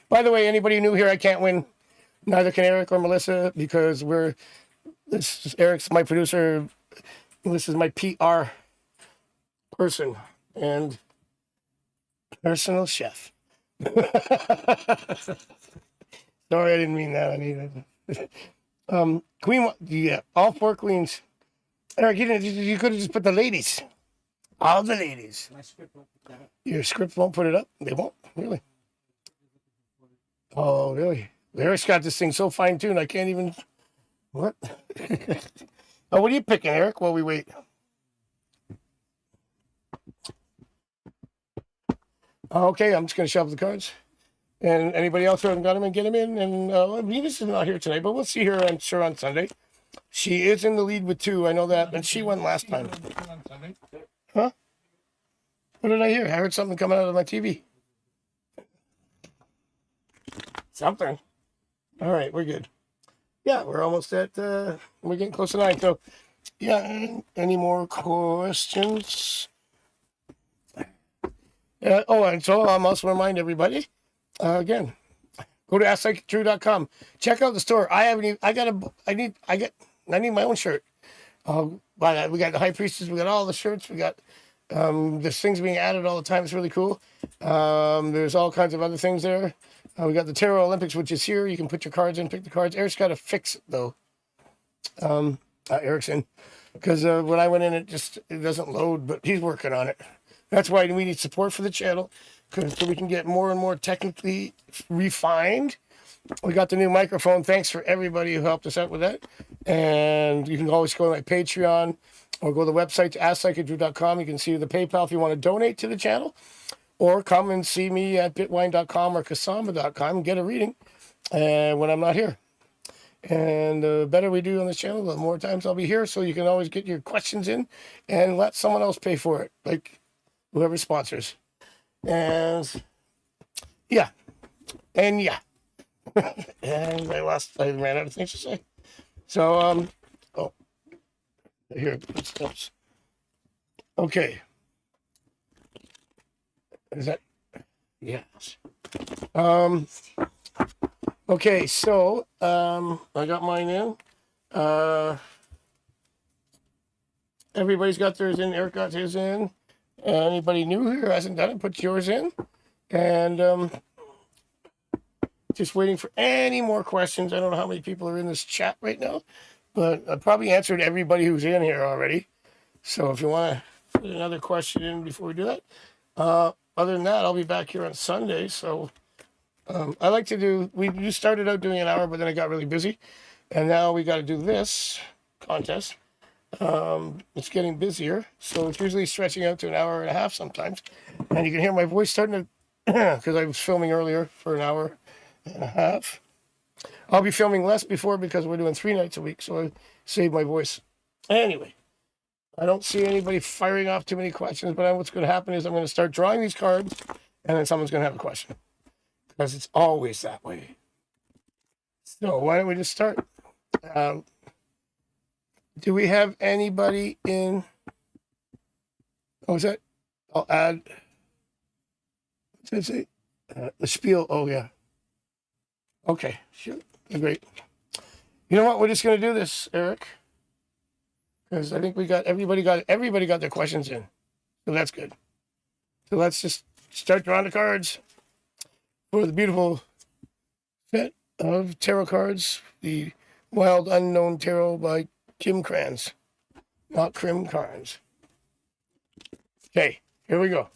By the way, anybody new here, I can't win. Neither can Eric or Melissa, because Eric's my producer. This is my PR person and personal chef. Sorry, I didn't mean that. I need it. Queen, yeah, all 4 queens. Eric, you could have just put the ladies. All the ladies. My script won't put that up. Your script won't put it up? They won't? Really? Oh, really? Eric's got this thing so fine-tuned, I can't even... What? Oh, what are you picking, Eric, while we wait? Okay, I'm just going to shuffle the cards. And anybody else who hasn't got them in, get them in. And Venus is not here tonight, but we'll see her, I'm sure, on Sunday. She is in the lead with 2, I know that, and she won last time. Huh? What did I hear? I heard something coming out of my TV. Something. All right, we're good. Yeah, we're almost at, we're getting close to 9. So, yeah, any more questions? And so I'm also remind everybody, again, go to AskPsychicDrew.com. Check out the store. I need my own shirt. But we got the High Priestess, we got all the shirts, we got there's things being added all the time. It's really cool. There's all kinds of other things there. We got the Tarot Olympics, which is here. You can put your cards in, pick the cards. Eric's got to fix it though. Eric's in because when I went in, it doesn't load, but he's working on it. That's why we need support for the channel, because so we can get more and more technically refined. We got the new microphone. Thanks for everybody who helped us out with that. And you can always go to my Patreon or go to the website to AskPsychicDrew.com. You can see the PayPal if you want to donate to the channel, or come and see me at bitwine.com or kasamba.com and get a reading when I'm not here. And the better we do on this channel, the more times I'll be here. So you can always get your questions in and let someone else pay for it, like whoever sponsors. And yeah. And yeah. And I ran out of things to say. So, here, steps. Okay. Is that, yes. Okay, so, I got mine in. Everybody's got theirs in. Eric got his in. Anybody new here who hasn't done it, put yours in. And, just waiting for any more questions. I don't know how many people are in this chat right now, but I probably answered everybody who's in here already. So if you want to put another question in before we do that. Other than that, I'll be back here on Sunday. So I like to do, we started out doing an hour, but then I got really busy. And now we got to do this contest. It's getting busier. So it's usually stretching out to an hour and a half sometimes. And you can hear my voice starting to, because I was filming earlier for an hour and a half. I'll be filming less before because we're doing 3 nights a week, so I saved my voice. Anyway, I don't see anybody firing off too many questions, but what's going to happen is I'm going to start drawing these cards, and then someone's going to have a question, because it's always that way. So why don't we just start? Do we have anybody in? Oh, is that? I'll add. What's it say? The spiel. Oh yeah. Okay, sure. Great. You know what? We're just going to do this, Eric, because I think we got everybody got their questions in, so that's good. So let's just start drawing the cards for the beautiful set of tarot cards, the Wild Unknown Tarot by Kim Krans, not Krim Carnes. Okay, here we go.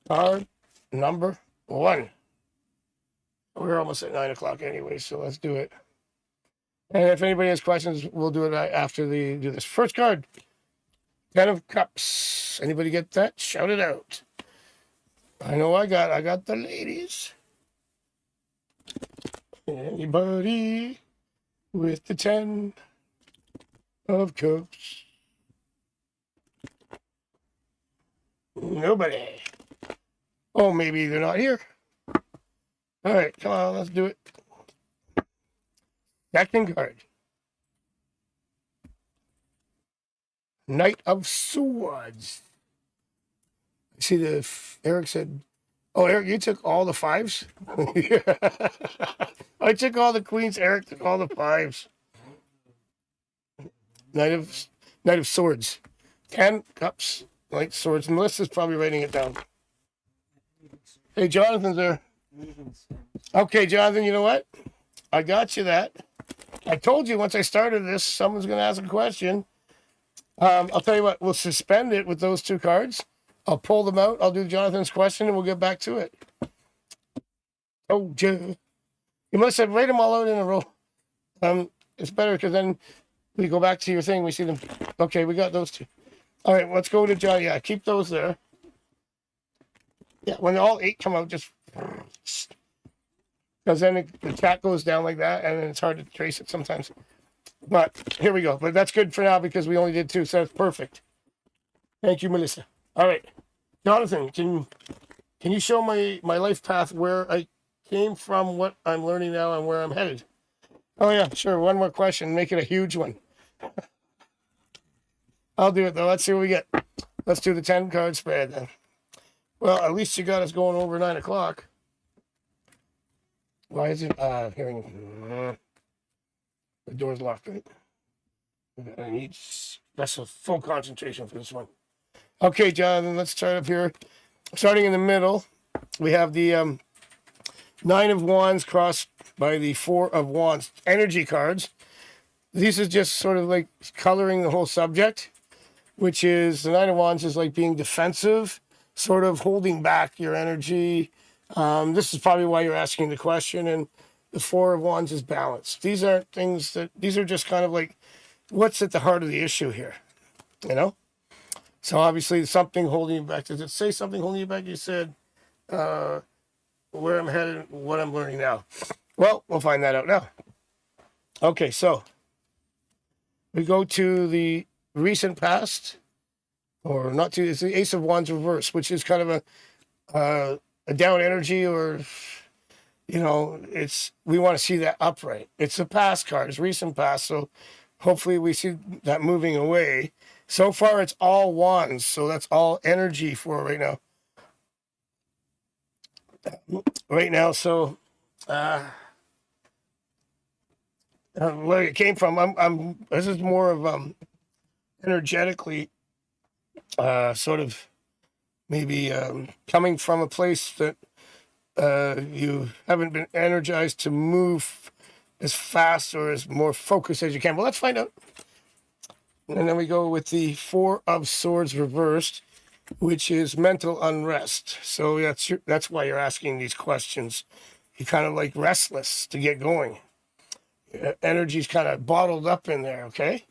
Card number 1. We're almost at 9 o'clock anyway, so let's do it. And if anybody has questions, we'll do it after they do this. First card, 10 of Cups. Anybody get that? Shout it out. I know I got the ladies. Anybody with the 10 of Cups? Nobody. Oh, maybe they're not here. All right, come on, let's do it. Second card. Knight of Swords. I see Eric said, oh, Eric, you took all the 5s? I took all the queens. Eric took all the 5s. Knight of Swords. 10 Cups, Knight Swords. Melissa's probably writing it down. Hey, Jonathan's there. Okay, Jonathan, you know what? I got you that. I told you once I started this, someone's going to ask a question. I'll tell you what, we'll suspend it with those 2 cards. I'll pull them out. I'll do Jonathan's question, and we'll get back to it. Oh, you must have write them all out in a row. It's better because then we go back to your thing. We see them. Okay, we got those 2. All right, let's go to John. Yeah, keep those there. Yeah, when all 8 come out, just because then the chat goes down like that, and then it's hard to trace it sometimes. But here we go. But that's good for now because we only did 2, so that's perfect. Thank you, Melissa. All right, Jonathan, can you show my life path where I came from, what I'm learning now, and where I'm headed? Oh yeah, sure. One more question. Make it a huge one. I'll do it though. Let's see what we get. Let's do the 10 card spread then. Well, at least you got us going over 9 o'clock. Why is it hearing the door's locked, right? I need that's a full concentration for this one. Okay, Jonathan, let's start up here. Starting in the middle, we have the 9 of Wands crossed by the 4 of Wands energy cards. These is just sort of like coloring the whole subject, which is the 9 of Wands is like being defensive, sort of holding back your energy. This is probably why you're asking the question. And the 4 of Wands is balance. These aren't things these are just kind of like what's at the heart of the issue here, you know? So obviously something holding you back. Does it say something holding you back? You said where I'm headed, what I'm learning now. Well, we'll find that out now. Okay, so we go to the recent past, or not to, it's the Ace of Wands reverse, which is kind of a down energy, or, you know, we want to see that upright. It's a past card, it's recent past, so hopefully we see that moving away. So far, it's all wands, so that's all energy for right now. So where it came from, this is more of energetically, sort of maybe coming from a place that you haven't been energized to move as fast or as more focused as you can. Well, let's find out. And then we go with the 4 of Swords reversed, which is mental unrest. So that's why you're asking these questions. You're kind of like restless to get going. Energy's kind of bottled up in there, okay?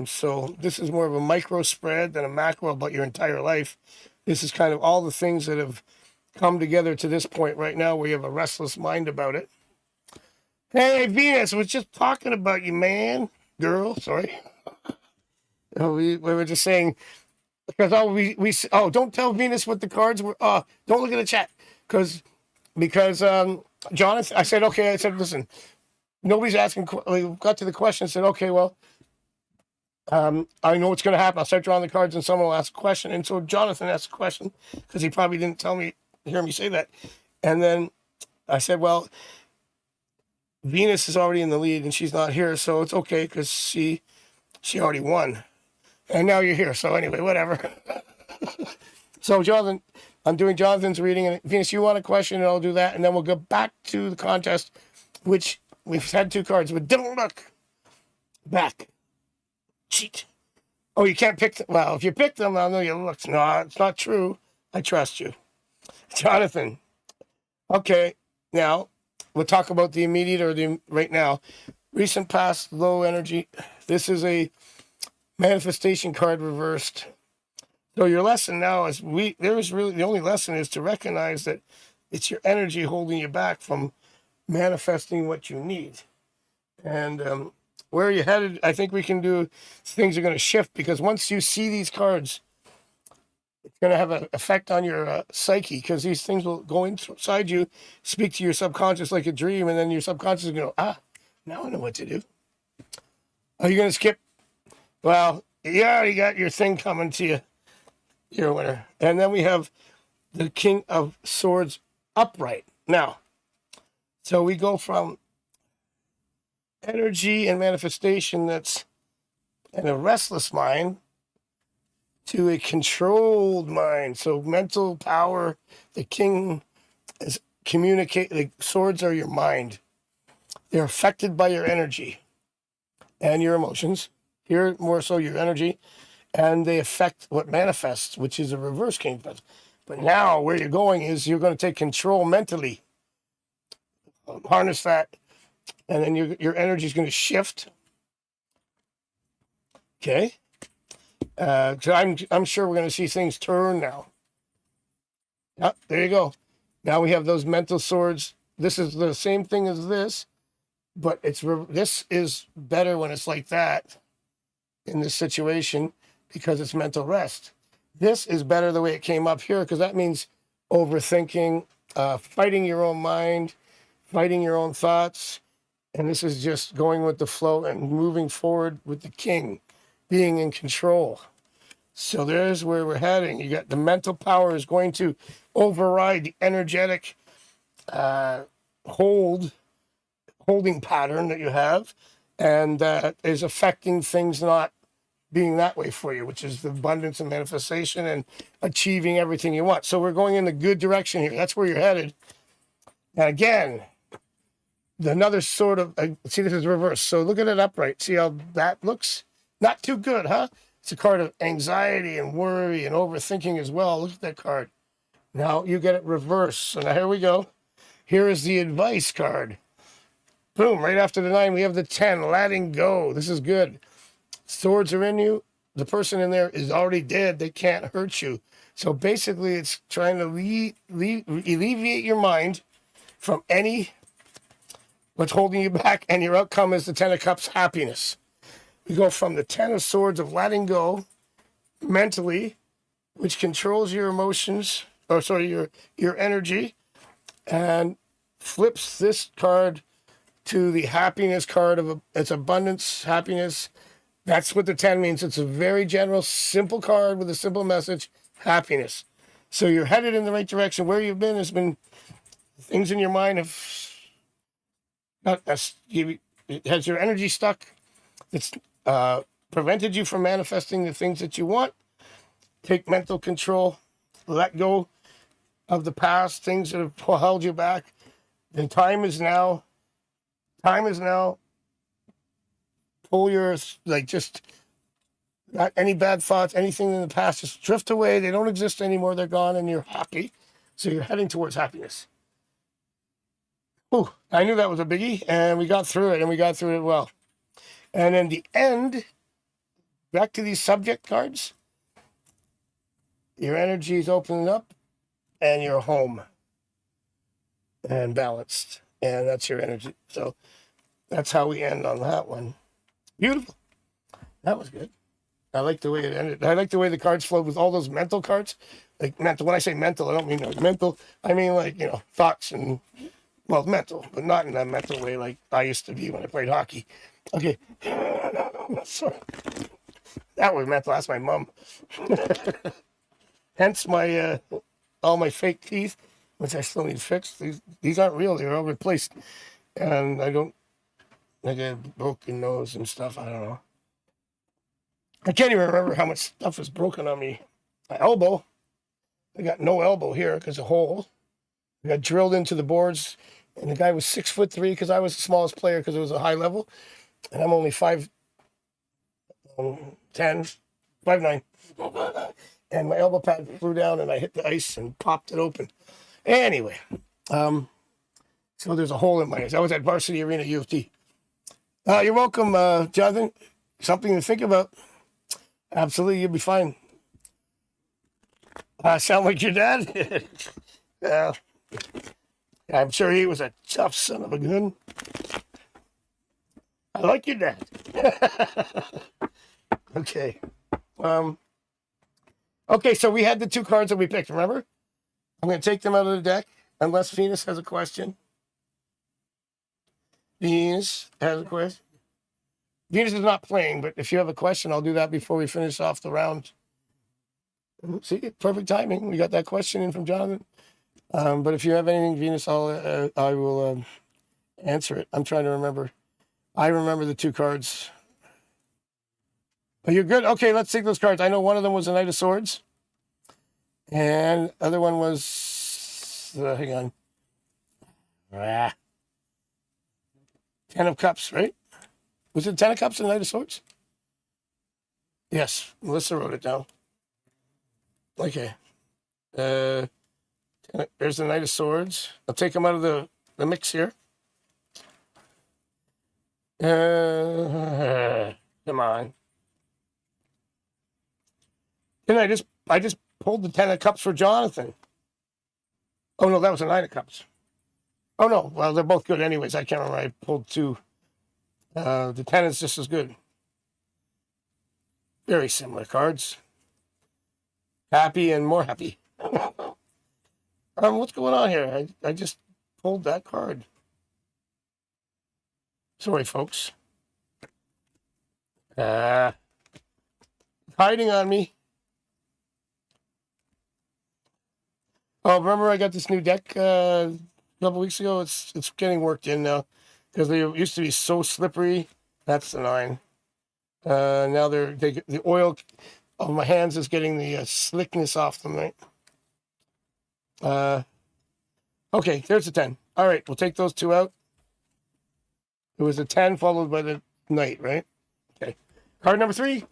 So this is more of a micro spread than a macro about your entire life. This is kind of all the things that have come together to this point right now where you have a restless mind about it. Hey, Venus, I was just talking about you, man. Girl, sorry. We were just saying, because don't tell Venus what the cards were. Don't look at the chat. Because Jonathan, I said, listen, nobody's asking, we got to the question and said, okay, well, I know what's going to happen. I'll start drawing the cards and someone will ask a question. And so Jonathan asked a question because he probably didn't hear me say that. And then I said, well, Venus is already in the lead and she's not here. So it's okay because she already won. And now you're here. So anyway, whatever. So Jonathan, I'm doing Jonathan's reading. And Venus, you want a question and I'll do that. And then we'll go back to the contest, which we've had 2 cards. But don't look back. Cheat. Oh, you can't pick them. Well, if you pick them, I'll know you looked. No, it's not true. I trust you. Jonathan. Okay. Now, we'll talk about the immediate or the right now. Recent past, low energy. This is a manifestation card reversed. So your lesson now is the only lesson is to recognize that it's your energy holding you back from manifesting what you need. And where you headed, I think we can do, things are going to shift because once you see these cards, it's going to have an effect on your psyche because these things will go inside you, speak to your subconscious like a dream, and then your subconscious is going to go, now I know what to do. Are you going to skip? Well, you already got your thing coming to you. You're a winner. And then we have the King of Swords upright. Now, so we go from energy and manifestation that's in a restless mind to a controlled mind. So mental power, the king is the swords are your mind. They're affected by your energy and your emotions. Here, more so your energy. And they affect what manifests, which is a reverse king. But now where you're going is you're going to take control mentally. Harness that. And then your energy is going to shift. Okay. So I'm sure we're going to see things turn now. Yep, there you go. Now we have those mental swords. This is the same thing as this, but this is better when it's like that in this situation because it's mental rest. This is better the way it came up here because that means overthinking, fighting your own mind, fighting your own thoughts. And this is just going with the flow and moving forward with the king, being in control. So there's where we're heading. You got the mental power is going to override the energetic holding pattern that you have, and that is affecting things not being that way for you, which is the abundance and manifestation and achieving everything you want. So we're going in a good direction here. That's where you're headed. And again, another sort of, see, this is reverse. So look at it upright. See how that looks? Not too good, huh? It's a card of anxiety and worry and overthinking as well. Look at that card. Now you get it reversed. So now here we go. Here is the advice card. Boom, right after the 9, we have the 10, letting go. This is good. Swords are in you. The person in there is already dead. They can't hurt you. So basically, it's trying to alleviate your mind from any what's holding you back, and your outcome is the 10 of Cups, happiness. We go from the 10 of Swords of letting go mentally, which controls your emotions, or sorry, your energy, and flips this card to the happiness card of it's abundance, happiness. That's what the 10 means. It's a very general, simple card with a simple message, happiness. So you're headed in the right direction. Where you've been has been things in your mind have not it has your energy stuck. It's prevented you from manifesting the things that you want. Take mental control. Let go of the past, things that have held you back. The time is now. Time is now. Pull your, like, just not any bad thoughts, anything in the past, just drift away. They don't exist anymore. They're gone, and you're happy. So you're heading towards happiness. Ooh, I knew that was a biggie, and we got through it, and we got through it well. And in the end, back to these subject cards, your energy is opening up, and you're home and balanced, and that's your energy. So that's how we end on that one. Beautiful. That was good. I like the way it ended. I like the way the cards flowed with all those mental cards. Like mental. When I say mental, I don't mean like mental. I mean like, thoughts and, well, mental, but not in a mental way like I used to be when I played hockey. Okay. Sorry. That was mental. That's my mom. Hence my all my fake teeth, which I still need fixed. These aren't real. They're all replaced. And I get a broken nose and stuff. I don't know. I can't even remember how much stuff is broken on me. My elbow. I got no elbow here because a hole. I got drilled into the boards. And the guy was 6'3" because I was the smallest player because it was a high level. And I'm only 5'10", 5'9". And my elbow pad flew down and I hit the ice and popped it open. Anyway, so there's a hole in my eyes. I was at Varsity Arena, U of T. You're welcome, Jonathan. Something to think about. Absolutely, you'll be fine. Sound like your dad? Yeah. I'm sure he was a tough son of a gun. I like your dad. Okay. Okay, so we had the 2 cards that we picked, remember? I'm going to take them out of the deck, unless Venus has a question. Venus has a question. Venus is not playing, but if you have a question, I'll do that before we finish off the round. See, perfect timing. We got that question in from Jonathan. But if you have anything, Venus, I will answer it. I'm trying to remember. I remember the 2 cards. Oh, you're good? Okay, let's take those cards. I know one of them was a Knight of Swords. And the other one was... hang on. 10 of Cups, right? Was it 10 of Cups and Knight of Swords? Yes, Melissa wrote it down. Okay. There's the Knight of Swords. I'll take them out of the mix here. Come on. And I just pulled the 10 of Cups for Jonathan. Oh, no, that was a 9 of Cups. Oh, no. Well, they're both good anyways. I can't remember. I pulled 2. The 10 is just as good. Very similar cards. Happy and more happy. What's going on here? I just pulled that card. Sorry, folks. Hiding on me. Oh, remember I got this new deck a couple weeks ago? It's getting worked in now because they used to be so slippery. That's the 9. Now the oil of my hands is getting the slickness off them, right? Okay, there's a 10. All right, we'll take those 2 out. It was a 10 followed by the knight, right? Okay. Card number 3.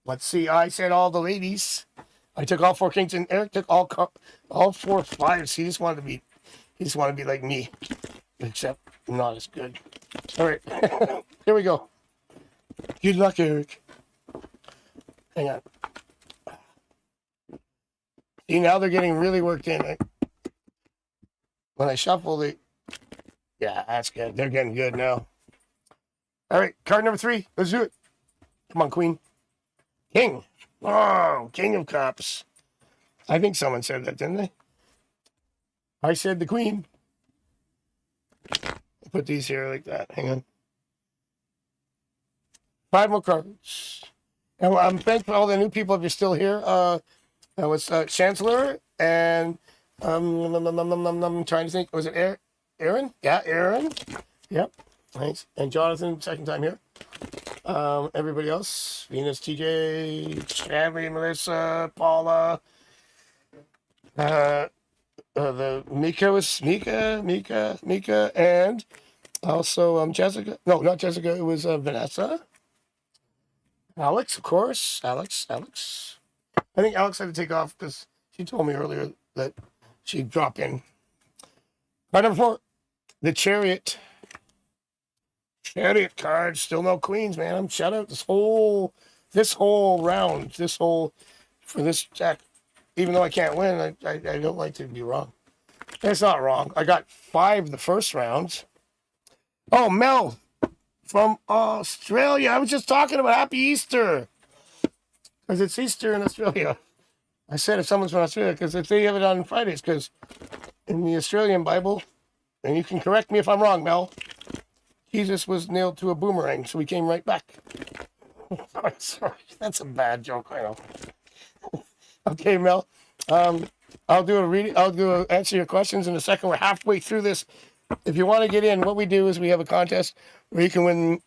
Let's see. I said all the ladies. I took all 4 kings, and Eric took all 4 5s. He just wanted to be like me, except not as good. All right, here we go. Good luck, Eric. Hang on. See, now they're getting really worked in. Right? When I shuffle, yeah, that's good. They're getting good now. All right, card number 3. Let's do it. Come on, Queen. King. Oh, King of Cups. I think someone said that, didn't they? I said the Queen. I'll put these here like that. Hang on. 5 more cards. And I'm thankful for all the new people if you're still here. That was Chancellor and I'm trying to think. Was it Aaron? Yeah, Aaron. Yep. Thanks. And Jonathan, second time here. Everybody else, Venus, TJ, Shanley, Melissa, Paula, the Mika was Mika, and also Jessica. No, not Jessica. It was Vanessa. Alex, of course. Alex. I think Alex had to take off because she told me earlier that she'd drop in. Card number 4, the Chariot. Chariot card, still no queens, man. I'm shut out this whole round, for this deck. Even though I can't win, I don't like to be wrong. It's not wrong. I got 5 the first round. Oh, Mel from Australia. I was just talking about Happy Easter. Because it's Easter in Australia. I said if someone's from Australia, because if they have it on Fridays, because in the Australian Bible, and you can correct me if I'm wrong, Mel, Jesus was nailed to a boomerang, so he came right back. Sorry, that's a bad joke, I know. Okay, Mel. I'll answer your questions in a second. We're halfway through this. If you want to get in, what we do is we have a contest where you can win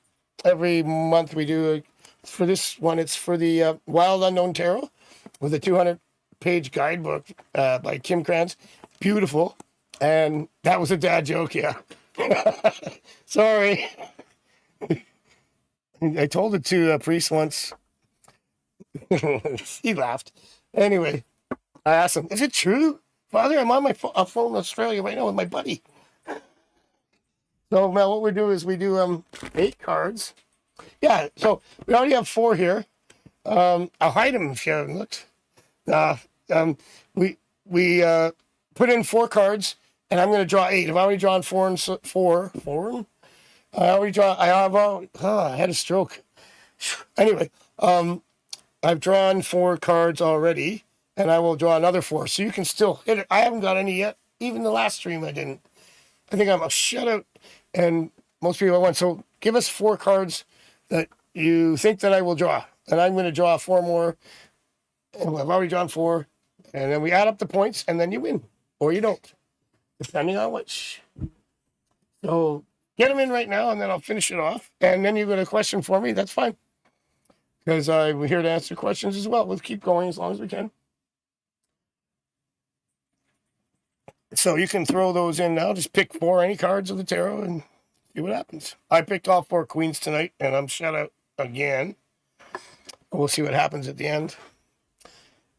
every month. We do for this one. It's for the Wild Unknown Tarot with a 200-page guidebook by Kim Kranz. Beautiful, and that was a dad joke, yeah. Sorry. I told it to a priest once. He laughed. Anyway, I asked him, is it true? Father, I'm on my phone in Australia right now with my buddy. So, Mel, what we do is we do 8 cards. Yeah, so we already have 4 here. I'll hide them if you haven't looked. We put in 4 cards. And I'm going to draw 8. I've already drawn 4 and 4. I had a stroke. Anyway, I've drawn 4 cards already, and I will draw another 4. So you can still hit it. I haven't got any yet. Even the last stream I didn't. I think I'm a shutout, and most people won. So give us 4 cards that you think that I will draw. And I'm going to draw 4 more. And I've already drawn 4. And then we add up the points, and then you win. Or you don't. Depending on which. So get them in right now, and then I'll finish it off. And then you've got a question for me. That's fine. Because I'm here to answer questions as well. We'll keep going as long as we can. So you can throw those in now. Just pick 4 any cards of the tarot and see what happens. I picked all 4 queens tonight, and I'm shut out again. We'll see what happens at the end.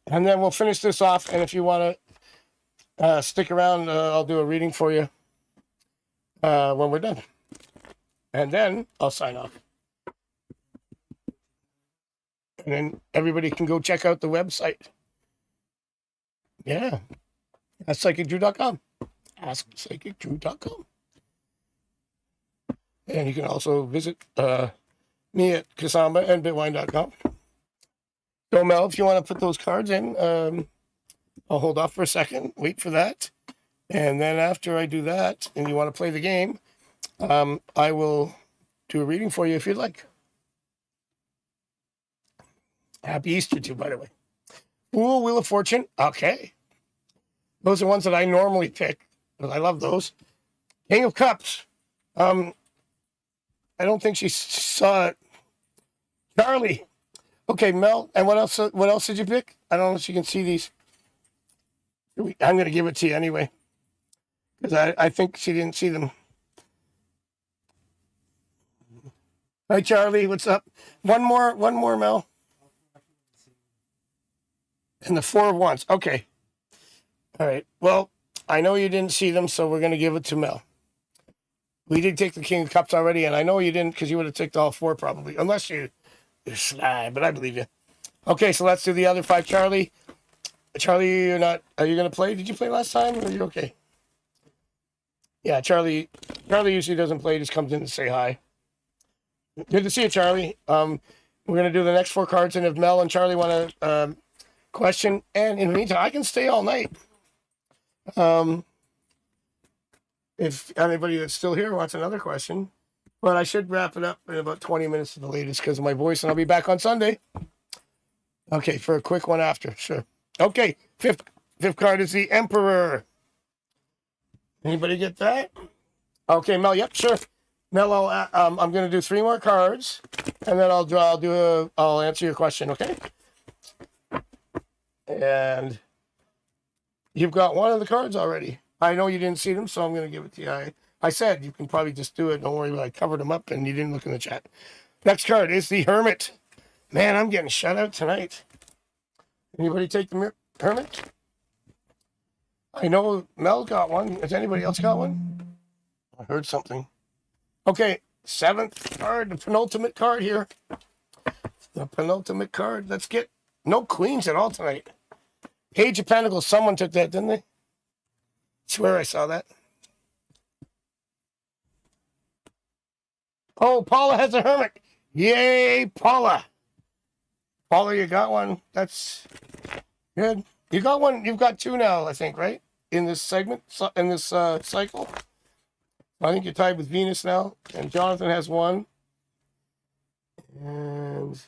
And then we'll finish this off. And if you want to stick around, I'll do a reading for you when we're done. And then I'll sign off. And then everybody can go check out the website. Yeah. That's psychicdrew.com. AskPsychicDrew.com. And you can also visit me at Kasamba and Bitwine.com. So, Mel, if you want to put those cards in, I'll hold off for a second, wait for that. And then after I do that, and you want to play the game, I will do a reading for you if you'd like. Happy Easter too, by the way. Fool, Wheel of Fortune. Okay. Those are ones that I normally pick, but I love those. King of Cups. I don't think she saw it. Charlie. Okay, Mel. And what else? What else did you pick? I don't know if you can see these. I'm going to give it to you anyway, because I think she didn't see them. Hi, Charlie. What's up? One more, Mel. And the Four of Wands. Okay. All right. Well, I know you didn't see them, so we're going to give it to Mel. We did take the King of Cups already, and I know you didn't because you would have taken all four probably, unless you're sly, but I believe you. Okay, so let's do the other five. Charlie, you're not. Are you going to play? Did you play last time, or are you okay? Yeah, Charlie usually doesn't play. He just comes in to say hi. Good to see you, Charlie. We're going to do the next four cards, and if Mel and Charlie want to question, and in the meantime, I can stay all night. If anybody that's still here wants another question, but I should wrap it up in about 20 minutes at the latest because of my voice, and I'll be back on Sunday. Okay, for a quick one after, sure. Okay, fifth card is the Emperor. Anybody get that? Okay, Mel. Yep, sure. Mel, I'm going to do three more cards, and then I'll answer your question. Okay. And you've got one of the cards already. I know you didn't see them, so I'm going to give it to you. I said you can probably just do it. Don't worry, I covered them up, and you didn't look in the chat. Next card is the Hermit. Man, I'm getting shut out tonight. Anybody take the Hermit? I know Mel got one. Has anybody else got one? I heard something. Okay, seventh card, the penultimate card here. The penultimate card. Let's get no queens at all tonight. Page of Pentacles. Someone took that, didn't they? Swear I saw that. Oh, Paula has a Hermit. Yay, Paula. Paula, you got one. That's good. You got one. You've got two now, I think, right? In this segment, in this cycle. I think you're tied with Venus now. And Jonathan has one. And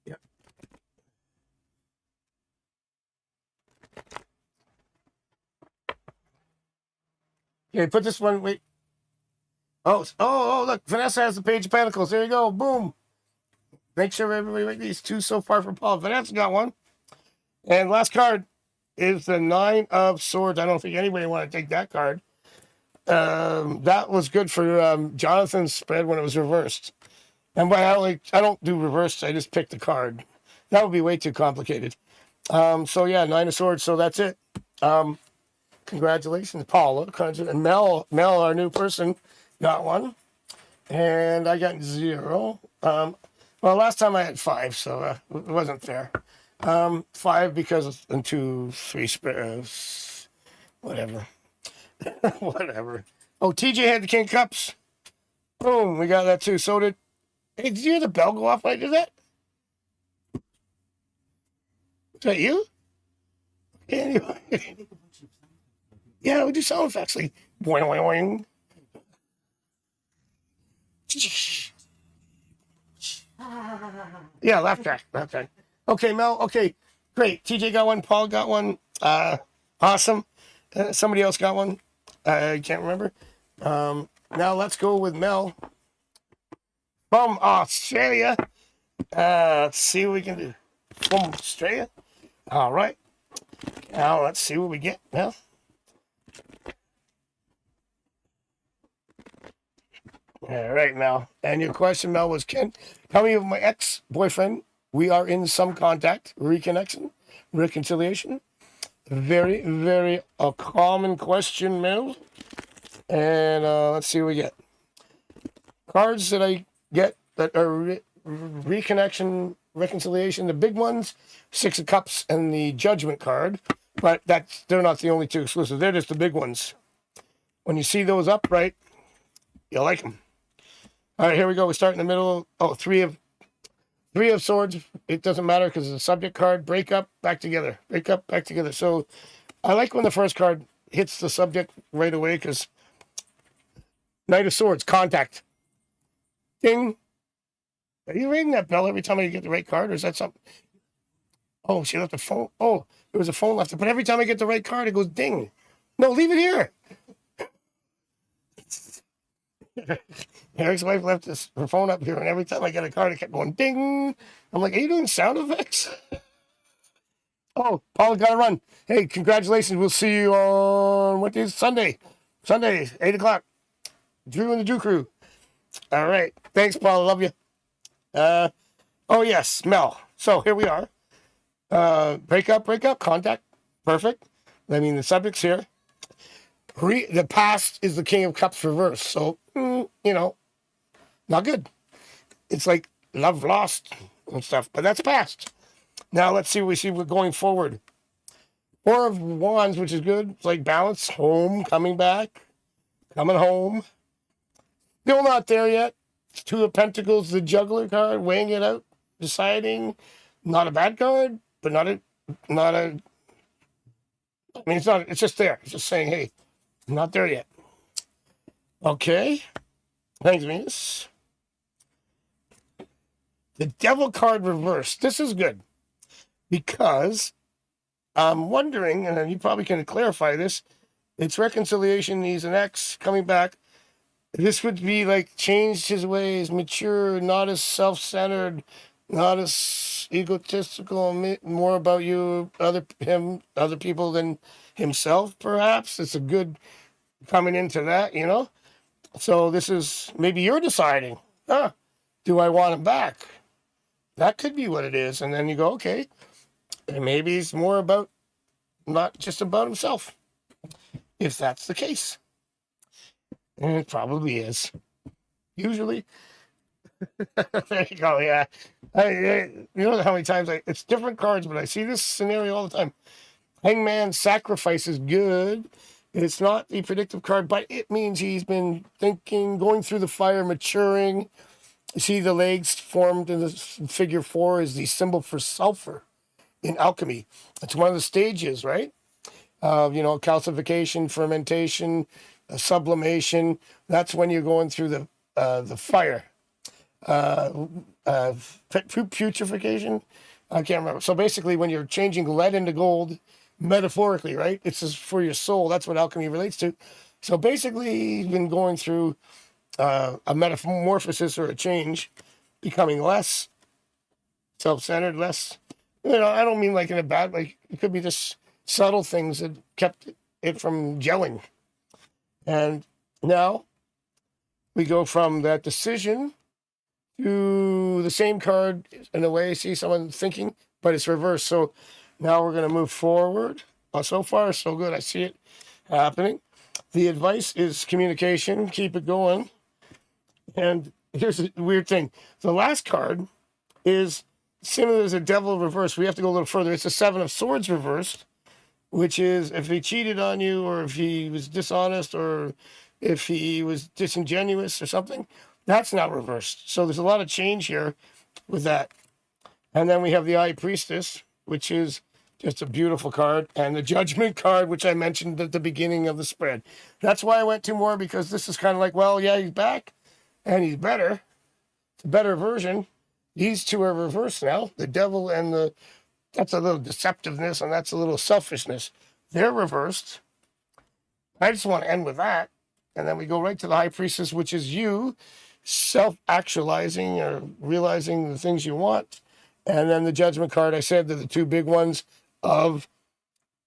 yeah. Okay, put this one, wait. Oh, look, Vanessa has the Page of Pentacles. There you go, boom. Make sure everybody write these two so far from Paul. Vanessa got one. And last card is the Nine of Swords. I don't think anybody want to take that card. That was good for Jonathan's spread when it was reversed. And I don't do reversed, I just pick the card. That would be way too complicated. So yeah, Nine of Swords, so that's it. Congratulations, Paula. And Mel, our new person, got one. And I got 0. Well, last time I had 5, so it wasn't fair. 5 because, and 2, 3, whatever. Whatever. Oh, TJ had the King of Cups. Boom, we got that too. So hey, did you hear the bell go off when I did that? Is that you? Anyway. Yeah, we do sound effects like boing, boing, boing. Yeah, laugh track. Okay, Mel. Okay, great. TJ got one. Paul got one. Awesome. Somebody else got one. I can't remember. Now let's go with Mel from Australia. Let's see what we can do. From Australia. All right. Now let's see what we get, Mel. All right, Mel. And your question, Mel, was, tell me of my ex-boyfriend. We are in some contact, reconciliation. Very, very a common question, Mel. And let's see what we get. Cards that I get that are reconnection, reconciliation, the big ones, 6 of Cups and the Judgment card. But they're not the only two exclusive. They're just the big ones. When you see those upright, you'll like them. All right, here we go. We start in the middle. Oh, 3 Three of Swords, it doesn't matter because it's a subject card. Break up, back together. Break up, back together. So I like when the first card hits the subject right away because Knight of Swords, contact. Ding. Are you ringing that bell every time I get the right card, or is that something? Oh, she left the phone. Oh, there was a phone left. But every time I get the right card, it goes ding. No, leave it here. Eric's wife left her phone up here, and every time I get a card, it kept going ding. I'm like, are you doing sound effects? Oh, Paul, gotta run. Hey, congratulations. We'll see you on what day is Sunday? Sunday, 8 o'clock. Drew and the Drew Crew. All right. Thanks, Paul. I love you. Oh, yes, Mel. So here we are. Break up, contact. Perfect. I mean, the subject's here. The past is the King of Cups reversed. So, not good. It's like love lost and stuff, but that's past. Now let's see what we see going forward. Four of Wands, which is good. It's like balance, home, coming back, coming home. Still not there yet. Two of Pentacles, the Juggler card, weighing it out, deciding. Not a bad card, but not a. I mean, it's not. It's just there. It's just saying, hey, I'm not there yet. Okay. Thanks, Venus. The Devil card reversed. This is good because I'm wondering, and you probably can clarify this. It's reconciliation. He's an ex coming back. This would be like changed his ways, mature, not as self-centered, not as egotistical, more about you, other people than himself. Perhaps it's a good coming into that, So this is maybe you're deciding, do I want him back? That could be what it is, and then you go, okay, and maybe it's more about not just about himself, if that's the case. And it probably is. Usually. There you go, yeah. You know how many times it's different cards, but I see this scenario all the time. Hangman sacrifice is good. It's not the predictive card, but it means he's been thinking, going through the fire, maturing. You see the legs formed in the figure 4 is the symbol for sulfur in alchemy. It's one of the stages, right? Calcification, fermentation, sublimation. That's when you're going through the fire. Putrefaction. I can't remember. So basically, when you're changing lead into gold, metaphorically, right? It's just for your soul. That's what alchemy relates to. So basically, he's been going through a metamorphosis or a change, becoming less self-centered, less. I don't mean like in a bad way. It could be just subtle things that kept it from gelling. And now we go from that decision to the same card in a way. See someone thinking, but it's reversed. So now we're going to move forward. So far, so good. I see it happening. The advice is communication. Keep it going. And here's a weird thing. The last card is similar as a Devil reversed. We have to go a little further. It's a 7 of Swords reversed, which is if he cheated on you or if he was dishonest or if he was disingenuous or something, that's not reversed. So there's a lot of change here with that. And then we have the High Priestess, which is just a beautiful card, and the Judgment card, which I mentioned at the beginning of the spread. That's why I went to more, because this is kind of like, well, yeah, he's back, and he's better. It's a better version. These two are reversed now. The Devil and that's a little deceptiveness, and that's a little selfishness. They're reversed. I just want to end with that. And then we go right to the High Priestess, which is you self-actualizing or realizing the things you want. And then the Judgment card, I said, they're the two big ones of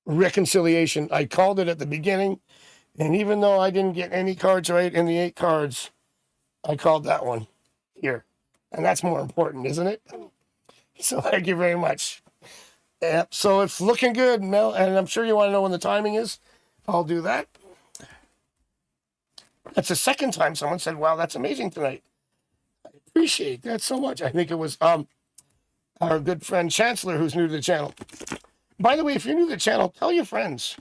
reconciliation. I called it at the beginning. And even though I didn't get any cards right in the 8 cards, I called that one here. And that's more important, isn't it? So thank you very much. Yep. So it's looking good, Mel. And I'm sure you want to know when the timing is. I'll do that. That's the second time someone said, wow, that's amazing tonight. I appreciate that so much. I think it was our good friend Chancellor, who's new to the channel. By the way, if you're new to the channel, tell your friends.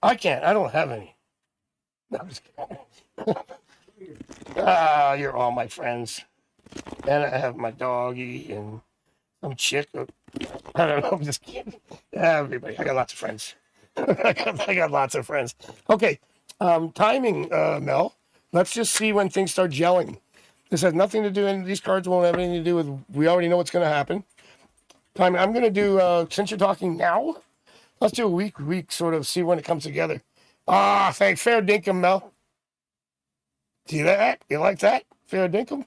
I can't. I don't have any. No, I'm just kidding. You're all my friends. And I have my doggy and some chick. I don't know. I'm just kidding. Everybody. I got lots of friends. I got lots of friends. Okay. Timing, Mel. Let's just see when things start gelling. This has nothing to do, and these cards won't have anything to do with, we already know what's going to happen. Timing. I'm going to do, since you're talking now, let's do a week, sort of see when it comes together. Thank fair dinkum, Mel. See that? You like that? Fair dinkum?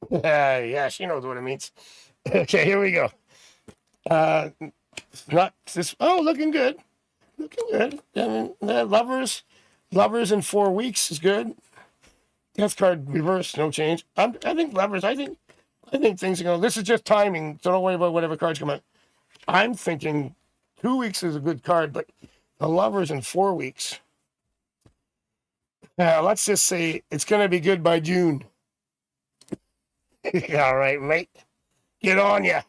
Yeah, she knows what it means. Okay, here we go. Not this. Oh, looking good. Looking good. And lovers in 4 weeks is good. Death card reverse, no change. I think lovers. I think things are going. This is just timing, so don't worry about whatever cards come out. I'm thinking 2 weeks is a good card, but the lovers in 4 weeks. Now let's just say it's going to be good by June. All right, mate. Get on ya.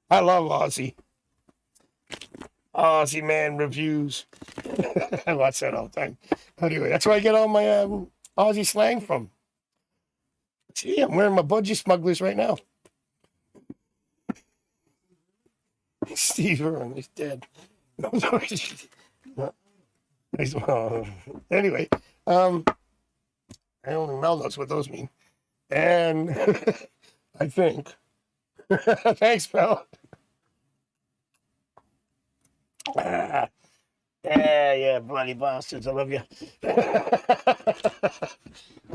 I love Aussie. Aussie man reviews. I watch that all the time. Anyway, that's where I get all my Aussie slang from. See, I'm wearing my budgie smugglers right now. Steve Irwin is dead. No, anyway, I only Mel knows what those mean. And I think, thanks, Mel. Yeah, bloody bastards. I love you.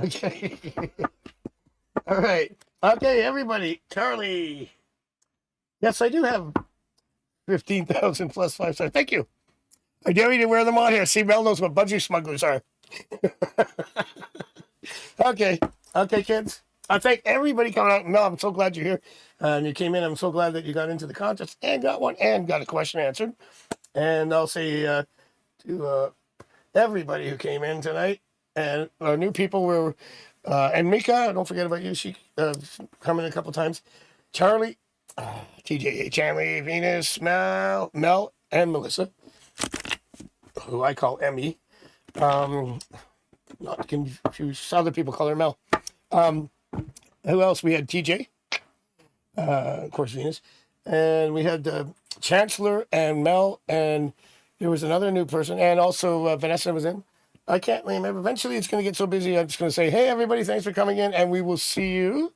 Okay. All right. Okay, everybody. Charlie. Yes, I do have 15,000 plus 5 stars. Thank you. I dare you to wear them on here. See, Mel knows what budgie smugglers are. Okay, kids. I thank everybody coming out. Mel, I'm so glad you're here. And you came in. I'm so glad that you got into the contest and got one and got a question answered. And I'll say to everybody who came in tonight and our new people were, and Mika, don't forget about you. She come in a couple times. Charlie, TJ, Chanley, Venus, Mel, and Melissa, who I call Emmy. Not confused. Other people call her Mel. Who else? We had TJ, of course, Venus, and we had Chancellor and Mel, and there was another new person, and also Vanessa was in. I can't name it. Eventually, it's going to get so busy. I'm just going to say, hey, everybody, thanks for coming in, and we will see you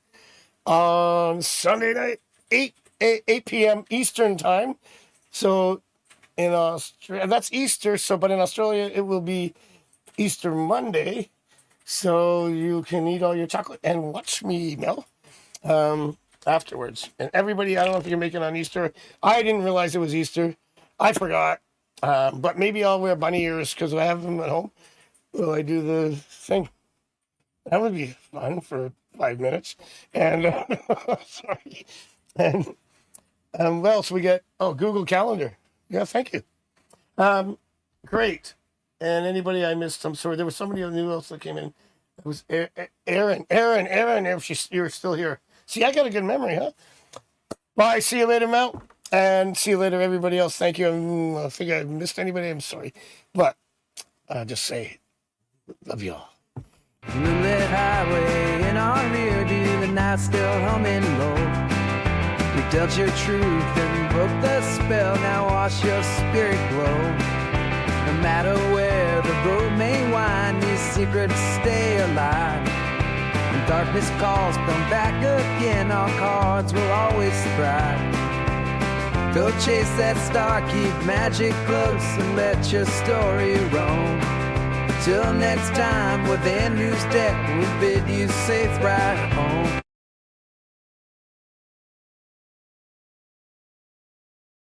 on Sunday night, 8 p.m. Eastern time. So in Australia, that's Easter. So, but in Australia, it will be Easter Monday. So you can eat all your chocolate and watch me, Mel, afterwards. And everybody, I don't know if you're making on Easter. I didn't realize it was Easter. I forgot. But maybe I'll wear bunny ears because I have them at home. Will I do the thing? That would be fun for 5 minutes. And sorry. And what else we get? Oh, Google Calendar. Yeah, thank you. Great. And anybody I missed, I'm sorry. There was somebody new else that came in. It was Aaron. If you're still here. See, I got a good memory, huh? Bye. See you later, Mel. And see you later, everybody else. Thank you. I think I missed anybody. I'm sorry. But just say, love y'all. Moonlit highway in our rear view, the night still humming low. You dealt your truth and broke the spell, now watch your spirit glow. No matter where the road may wind, these secrets stay alive. When darkness calls, come back again, our cards will always thrive. Go chase that star, keep magic close, and let your story roam. Till next time with Andrew's deck, we bid you safe ride home.